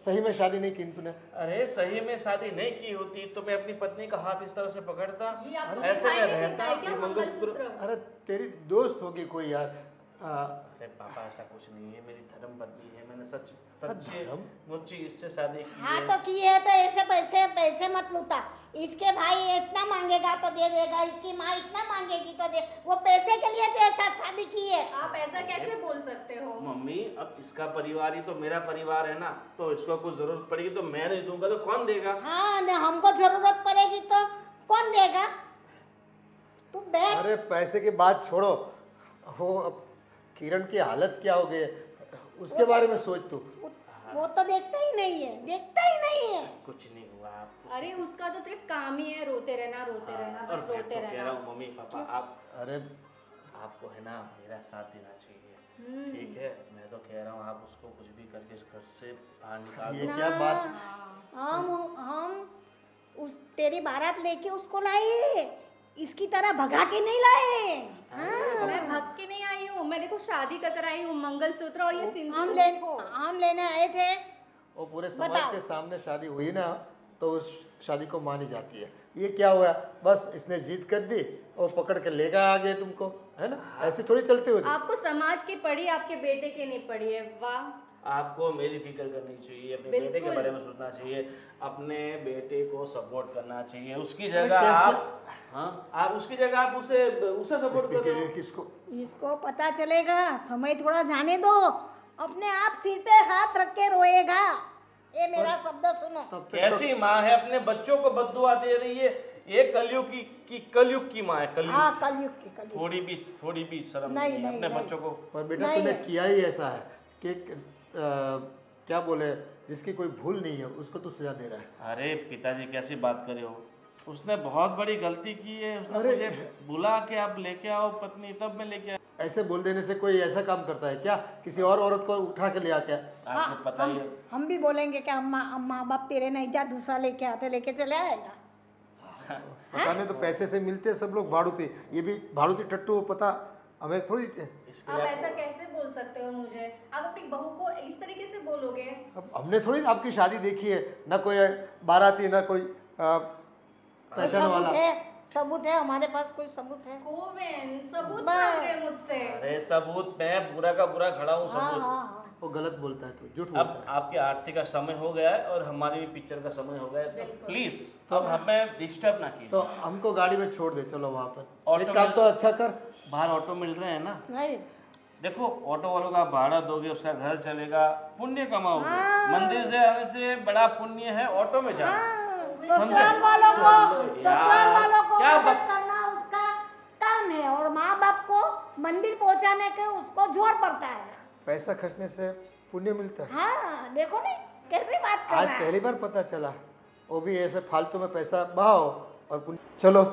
सही में शादी नहीं की तूने? अरे सही में शादी नहीं की होती तो मैं अपनी पत्नी का हाथ इस तरह से पकड़ता, ये आपको ऐसे दिखाई में नहीं रहता, देता है क्या ये मंगलसूत्र। अरे तेरी दोस्त होगी कोई यार। अरे पापा ऐसा कुछ नहीं है, मेरी धर्म पत्नी है, मैंने सच्ची धर्म? मुच्ची इससे शादी की हाँ है। तो किए है तो ऐसे पैसे पैसे मत लूटा। इसके भाई इतना मांगेगा तो दे देगा, इसकी माँ इतना मांगेगी तो दे, वो पैसे के लिए तेरे साथ शादी की है। आप ऐसा कैसे बोल सकते हो? मम्मी अब इसका परिवार ही तो मेरा परिवार है ना, तो इसको कुछ जरूरत पड़ेगी तो मैं नहीं दूंगा तो कौन देगा? हाँ न, हमको जरूरत पड़ेगी तो कौन देगा? तू बैठ। अरे पैसे की बात छोड़ो, वो अब किरण की हालत क्या हो गई है उसके बारे में सोच तू। वो तो देखता ही नहीं है, देखता ही नहीं है। कुछ नहीं हुआ आप। अरे उसका तो सिर्फ काम ही है रोते रहना, रोते रहना, और बस मैं रोते तो कह रहा रहना। हूँ मम्मी पापा आप, अरे आपको है ना मेरा साथ देना चाहिए, ठीक है? मैं तो कह रहा हूँ आप उसको कुछ भी करके इस घर से बाहर निकाल ये दो। क्या बात? हम उस तेरी बारात लेके उसको लाए, इसकी तरह भगा के नहीं लाए। हाँ। मैं भग के नहीं आई हूँ, मैं देखो शादी कर आई हूँ, मंगलसूत्र और ये सिंदूर देखो। हम लेने आए थे। वो पूरे समाज बताओ। के सामने शादी हुई ना, तो उस शादी को मानी जाती है। ये क्या हुआ, बस इसने जीत कर दी और पकड़ के ले गया आगे तुमको, है ना? ऐसे थोड़ी चलते हो। आपको समाज की पड़ी, आपके बेटे की नहीं पड़ी है। वाह, आपको मेरी फिक्र करनी चाहिए, अपने बेटे के बिल्कुल। बारे में सोचना चाहिए, अपने बेटे को सपोर्ट करना चाहिए। उसकी अरे जगह कैसे? आप, हाँ आप उसकी जगह आप उसे सपोर्ट करो। किसको? इसको पता चलेगा, समय थोड़ा जाने दो, अपने आप सिर पे हाथ रख के रोएगा। ये मेरा शब्द सुनो। तब तक कैसी माँ है, अपने बच्चों को बद्दुआ दे रही है? ये कलयुग की माँ है, हाँ कलयुग। कलयुग की, कलयुग। थोड़ी भी शर्म नहीं, नहीं है नहीं, अपने नहीं। बच्चों को। पर बेटा नहीं तूने है। किया ही ऐसा है कि क्या बोले, जिसकी कोई भूल नहीं है उसको तू सजा दे रहा है। अरे पिताजी कैसी बात कर रहे हो? उसने बहुत बड़ी गलती की है, उसने अरे। मुझे बुला के आप लेके आओ पत्नी, तब मैं लेके आया। ऐसे बोल देने से कोई ऐसा काम करता है क्या, किसी और औरत को उठा के ले आते हैं? आपको पता ही है। हम भी बोलेंगे कि हम माँ बाप तेरे नहीं, जा दूसरा लेके आते, लेके चले आएगा। पता नहीं तो पैसे से मिलते हैं सब लोग भाड़ूती, ये भी भाड़ूती टट्टू, पता हमें थोड़ी। इसके आप लिए ऐसा कैसे बोल सकते हो मुझे? आप अपनी बहू को इस तरीके से बोलोगे? अब हमने थोड़ी आपकी शादी देखी है, ना कोई बाराती ना कोई पहचान वाला। सबूत है हमारे पास, कोई सबूत है? गोविंद, सबूत बस। मांग रहे हैं मुझसे। अरे सबूत, मैं बुरा का बुरा खड़ा हूँ, हाँ सबूत। हाँ हाँ। वो गलत बोलता है, तो झूठ अब बोलता है। आपके आरती का समय हो गया है और हमारी भी पिक्चर का समय हो गया है, तो बिल्कुल। प्लीज तो हमें डिस्टर्ब ना तो कीजिए। हमको गाड़ी में छोड़ दे, चलो वहाँ पर। ऑटो एक काम में- तो अच्छा कर, बाहर ऑटो मिल रहे हैं ना, नहीं देखो ऑटो वालों का भाड़ा दोगे, उसका घर चलेगा, पुण्य कमाओगे। मंदिर से आने से बड़ा पुण्य है ऑटो में जाना। ससुराल वालों को, यार, ससुराल वालों को क्या मदद करना उसका काम है, और माँ बाप को मंदिर पहुँचाने के उसको जोर पड़ता है। पैसा खर्चने से पुण्य मिलता है। हाँ देखो नहीं कैसी बात कर आज रहा है। पहली बार पता चला, वो भी ऐसे फालतू में पैसा बहाओ और पुण्य। चलो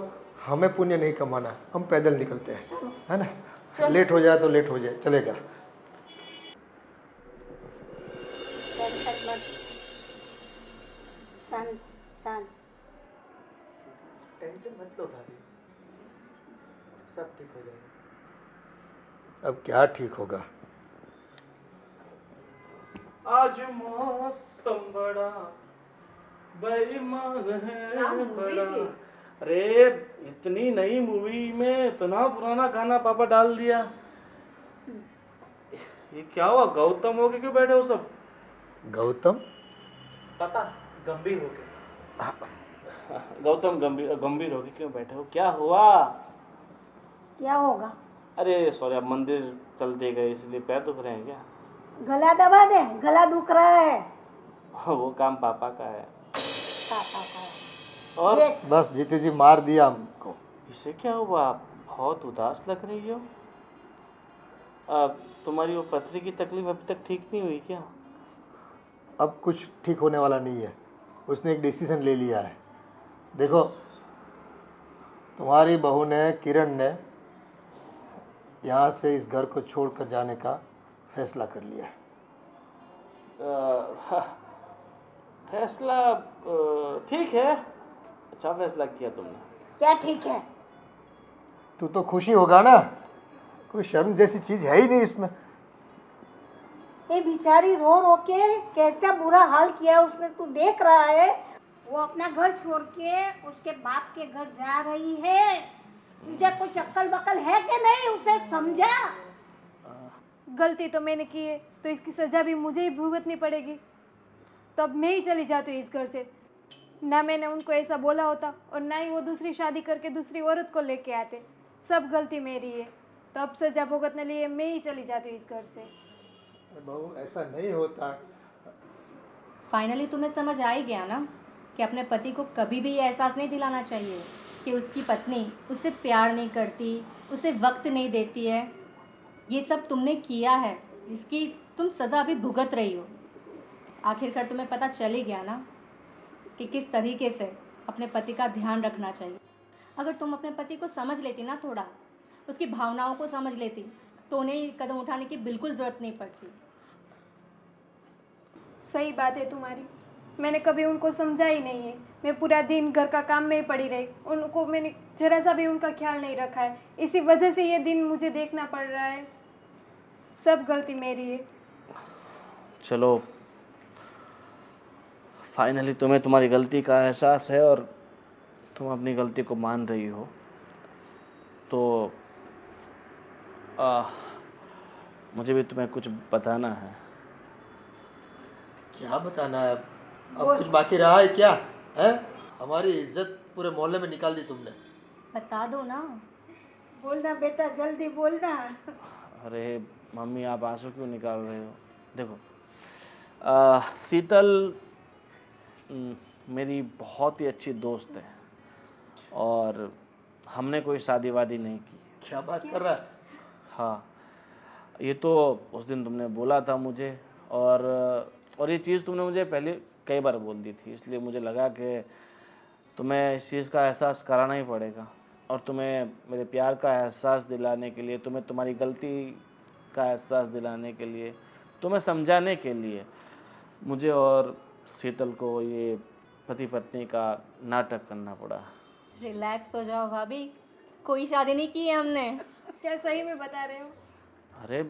हमें पुण्य नहीं कमाना, हम पैदल निकलते हैं, है ना? लेट हो जाए तो लेट हो जाए, चलेगा। शांत शांत। टेंशन मत लो भाभी, सब ठीक हो जाएगा। अब क्या ठीक होगा? आज मौसम बड़ा बेईमान है बड़ा। अरे इतनी नई मूवी में इतना पुराना गाना पापा डाल दिया। ये क्या हुआ, गौतम हो के क्यों बैठे हो सब? गौतम? पापा गंभीर हो गए। गौतम गंभीर गंभीर हो के क्यों बैठे हो, क्या हुआ? क्या होगा? अरे सॉरी, आप मंदिर चलते गए इसलिए पैर दुख रहे हैं क्या? गला दबा दे, गला दुख रहा है। वो काम पापा का है। पापा का और देख, बस जीते जी मार दिया हमको। इसे क्या हुआ? आप बहुत उदास लग रही हो। तुम्हारी वो पथरी की तकलीफ अभी तक ठीक नहीं हुई क्या? अब कुछ ठीक होने वाला नहीं है। उसने एक डिसीजन ले लिया है। देखो, तुम्हारी बहू ने, किरण ने यहाँ से इस घर को छोड़कर जाने का फैसला कर लिया है। फैसला ठीक है, अच्छा फैसला किया तुमने। क्या ठीक है? तू तो खुशी होगा ना, कोई शर्म जैसी चीज है ही नहीं इसमें। ये बेचारी रो रो के कैसा बुरा हाल किया है उसने, तू देख रहा है। वो अपना घर छोड़ के उसके बाप के घर जा रही है। तुझे कुछ अक्ल बकल है कि नहीं? उसे समझा। गलती तो मैंने की है तो इसकी सज़ा भी मुझे ही भुगतनी पड़ेगी। तो अब मैं ही चली जाती हूँ इस घर से। ना मैंने उनको ऐसा बोला होता और ना ही वो दूसरी शादी करके दूसरी औरत को लेके आते। सब गलती मेरी है, तो अब सज़ा भुगतने लिए मैं ही चली जाती हूँ इस घर से। बहू, ऐसा नहीं होता। फाइनली तुम्हें समझ आ ही गया ना कि अपने पति को कभी भी ये एहसास नहीं दिलाना चाहिए कि उसकी पत्नी उससे प्यार नहीं करती, उसे वक्त नहीं देती है। ये सब तुमने किया है जिसकी तुम सज़ा अभी भुगत रही हो। आखिरकार तुम्हें पता चल ही गया ना कि किस तरीके से अपने पति का ध्यान रखना चाहिए। अगर तुम अपने पति को समझ लेती ना, थोड़ा उसकी भावनाओं को समझ लेती, तो उन्हें कदम उठाने की बिल्कुल ज़रूरत नहीं पड़ती। सही बात है तुम्हारी, मैंने कभी उनको समझा ही नहीं है। मैं पूरा दिन घर का काम में ही पड़ी रही, उनको मैंने जरा सा भी उनका ख्याल नहीं रखा है। इसी वजह से ये दिन मुझे देखना पड़ रहा है। सब गलती मेरी है। चलो, फाइनली तुम्हें तुम्हारी गलती का एहसास है और तुम अपनी गलती को मान रही हो। तो मुझे भी तुम्हें कुछ बताना है। क्या बताना है? अब कुछ बाकी रहा है क्या? है, हमारी इज्जत पूरे मोहल्ले में निकाल दी तुमने। बता दो ना। बोलना बेटा, जल्दी बोलना। अरे मम्मी, आप आंसू क्यों निकाल रहे हो? देखो, शीतल मेरी बहुत ही अच्छी दोस्त है और हमने कोई शादी वादी नहीं की। क्या बात कर रहा है? हाँ, ये तो उस दिन तुमने बोला था मुझे, और ये चीज़ तुमने मुझे पहले कई बार बोल दी थी, इसलिए मुझे लगा कि तुम्हें इस चीज़ का एहसास कराना ही पड़ेगा। और तुम्हें मेरे प्यार का एहसास दिलाने के लिए, तुम्हें तुम्हारी गलती का एहसास दिलाने के लिए, तुम्हें समझाने के लिए मुझे और शीतल को ये पति पत्नी का नाटक करना पड़ा। रिलैक्स हो जाओ भाभी, कोई शादी नहीं की है हमने। क्या सही में बता रहे हो? अरे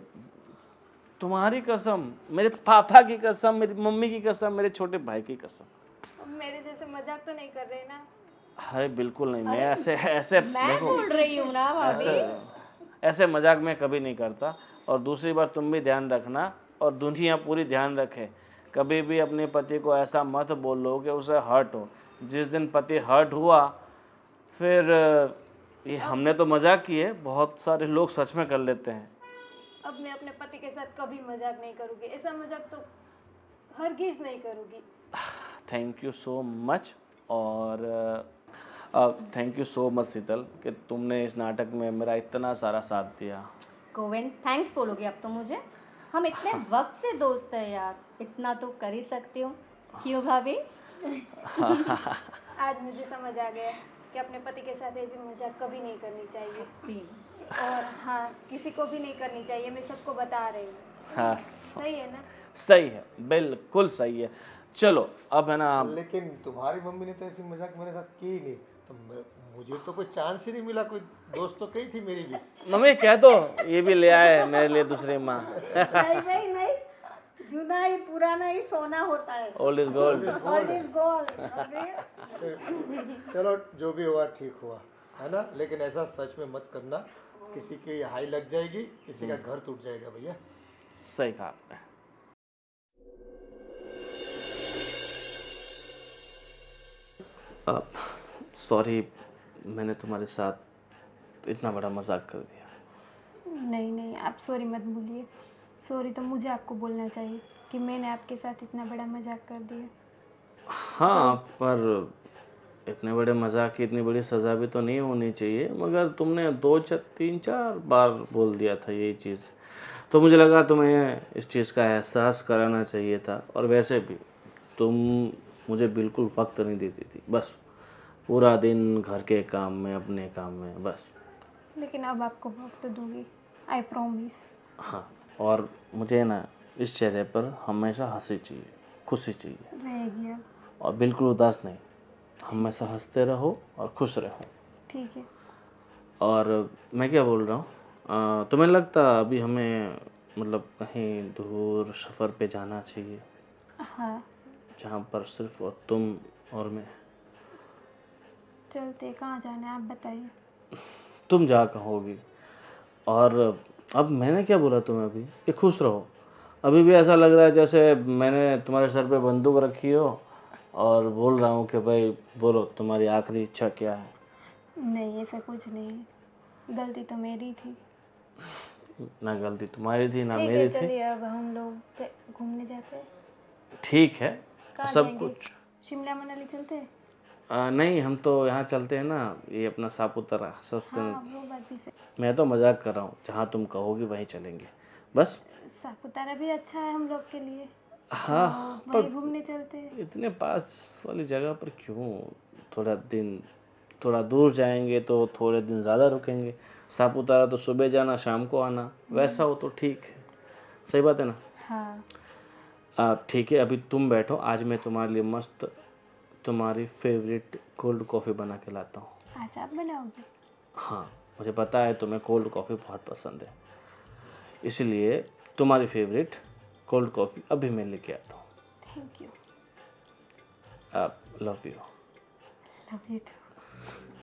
तुम्हारी कसम, मेरे पापा की कसम, मेरी मम्मी की कसम, मेरे छोटे भाई की कसम। मेरे जैसे मजाक तो नहीं कर रहे ना? अरे बिल्कुल नहीं, मैं ऐसे मैं देखो, बोल रही हूँ ना भाभी। ऐसे मजाक मैं कभी नहीं करता। और दूसरी बात, तुम भी ध्यान रखना और दुनिया पूरी ध्यान रखे, कभी भी अपने पति को ऐसा मत बोलो कि उसे हर्ट हो। जिस दिन पति हर्ट हुआ, फिर ये हमने तो मजाक किए, बहुत सारे लोग सच में कर लेते हैं। अब मैं अपने पति के साथ कभी मजाक नहीं करूँगी। ऐसा मजाक तो हरगिज़ नहीं करूँगी। Thank you so much. और थैंक यू सो मच शीतल कि तुमने इस नाटक में मेरा इतना सारा साथ दिया। गोविंद, थैंक्स बोलोगे अब तो मुझे? हम इतने वक्त से दोस्त हैं यार, इतना तो कर ही सकती हो। क्यों भाभी? आज मुझे समझ आ गया कि अपने पति के साथ ऐसी मजाक कभी नहीं करनी चाहिए। और हाँ, किसी को भी नहीं करनी चाहिए। मैं सबको बता रही हूँ। हाँ, सही है ना? सही है, बिल्कुल सही है। चलो अब है ना, लेकिन तुम्हारी मम्मी ने तो ऐसी मजाक मेरे साथ की ही नहीं, तो मुझे तो कोई चांस ही नहीं मिला। कोई दोस्त तो कही थी मेरी भी। मम्मी कह दो ये भी ले आए मेरे लिए दूसरी माँ। नहीं भाई नहीं, जुना ही पुराना ही सोना होता है। Old is gold. Old is gold। चलो, जो भी हुआ ठीक हुआ, है ना? लेकिन ऐसा सच में मत करना, किसी की हाई लग जाएगी, किसी का घर टूट जाएगा भैया। सही कहा आपने। सॉरी, मैंने तुम्हारे साथ इतना बड़ा मजाक कर दिया। नहीं नहीं, आप सॉरी मत बोलिए। सॉरी तो मुझे आपको बोलना चाहिए कि मैंने आपके साथ इतना बड़ा मजाक कर दिया। हाँ, पर इतने बड़े मजाक की इतनी बड़ी सज़ा भी तो नहीं होनी चाहिए, मगर तुमने 2 3 4 बार बोल दिया था यही चीज़, तो मुझे लगा तुम्हें इस चीज़ का एहसास कराना चाहिए था। और वैसे भी तुम मुझे बिल्कुल वक्त नहीं देती थी, बस पूरा दिन घर के काम में, अपने काम में बस। लेकिन अब आपको वक्त दूंगी, आई प्रॉमिस। हाँ, और मुझे ना इस चेहरे पर हमेशा हंसी चाहिए, खुशी चाहिए, रहेगी अब। और बिल्कुल उदास नहीं। हमेशा हंसते रहो और खुश रहो। ठीक है। और मैं क्या बोल रहा हूँ, तुम्हें लगता अभी हमें मतलब कहीं दूर सफ़र पे जाना चाहिए, हाँ जहाँ पर सिर्फ और तुम और मैं? चलते, कहाँ जाना है आप बताइए। तुम जहाँ कहोगी। और अब मैंने क्या बोला तुम्हें अभी कि खुश रहो? अभी भी ऐसा लग रहा है जैसे मैंने तुम्हारे सर पे बंदूक रखी हो और बोल रहा हूँ कि भाई बोलो तुम्हारी आखिरी इच्छा क्या है। नहीं ऐसा कुछ नहीं है, गलती तो मेरी थी। ना गलती तुम्हारी थी ना ठीक है मेरी थी। चलिए, अब हम लोग घूमने जाते हैं। ठीक है, कहाँ सब जाएंगे? कुछ। शिमला मनाली चलते हैं? नहीं, हम तो यहाँ चलते हैं ना, ये अपना सापुतारा सबसे। हाँ वो बात भी सही। मैं तो मजाक कर रहा हूँ, जहाँ तुम कहोगी वहीं चलेंगे बस। सापुतारा भी अच्छा है हम लोग के लिए, हाँ, तो पर वहीं घूमने चलते हैं। इतने पास वाली जगह पर क्यों? थोड़ा दिन, थोड़ा दूर जाएंगे तो थोड़े दिन ज़्यादा रुकेंगे। सापुतारा तो सुबह जाना शाम को आना, वैसा हो तो ठीक है। सही बात है ना? हाँ ठीक है, अभी तुम बैठो, आज मैं तुम्हारे लिए मस्त तुम्हारी फेवरेट कोल्ड कॉफ़ी बना के लाता हूँ। आज आप बनाओगे? हाँ, मुझे पता है तुम्हें कोल्ड कॉफ़ी बहुत पसंद है, इसलिए तुम्हारी फेवरेट कोल्ड कॉफ़ी अभी मैं लेके आता हूँ। Thank you. Love you. Love you.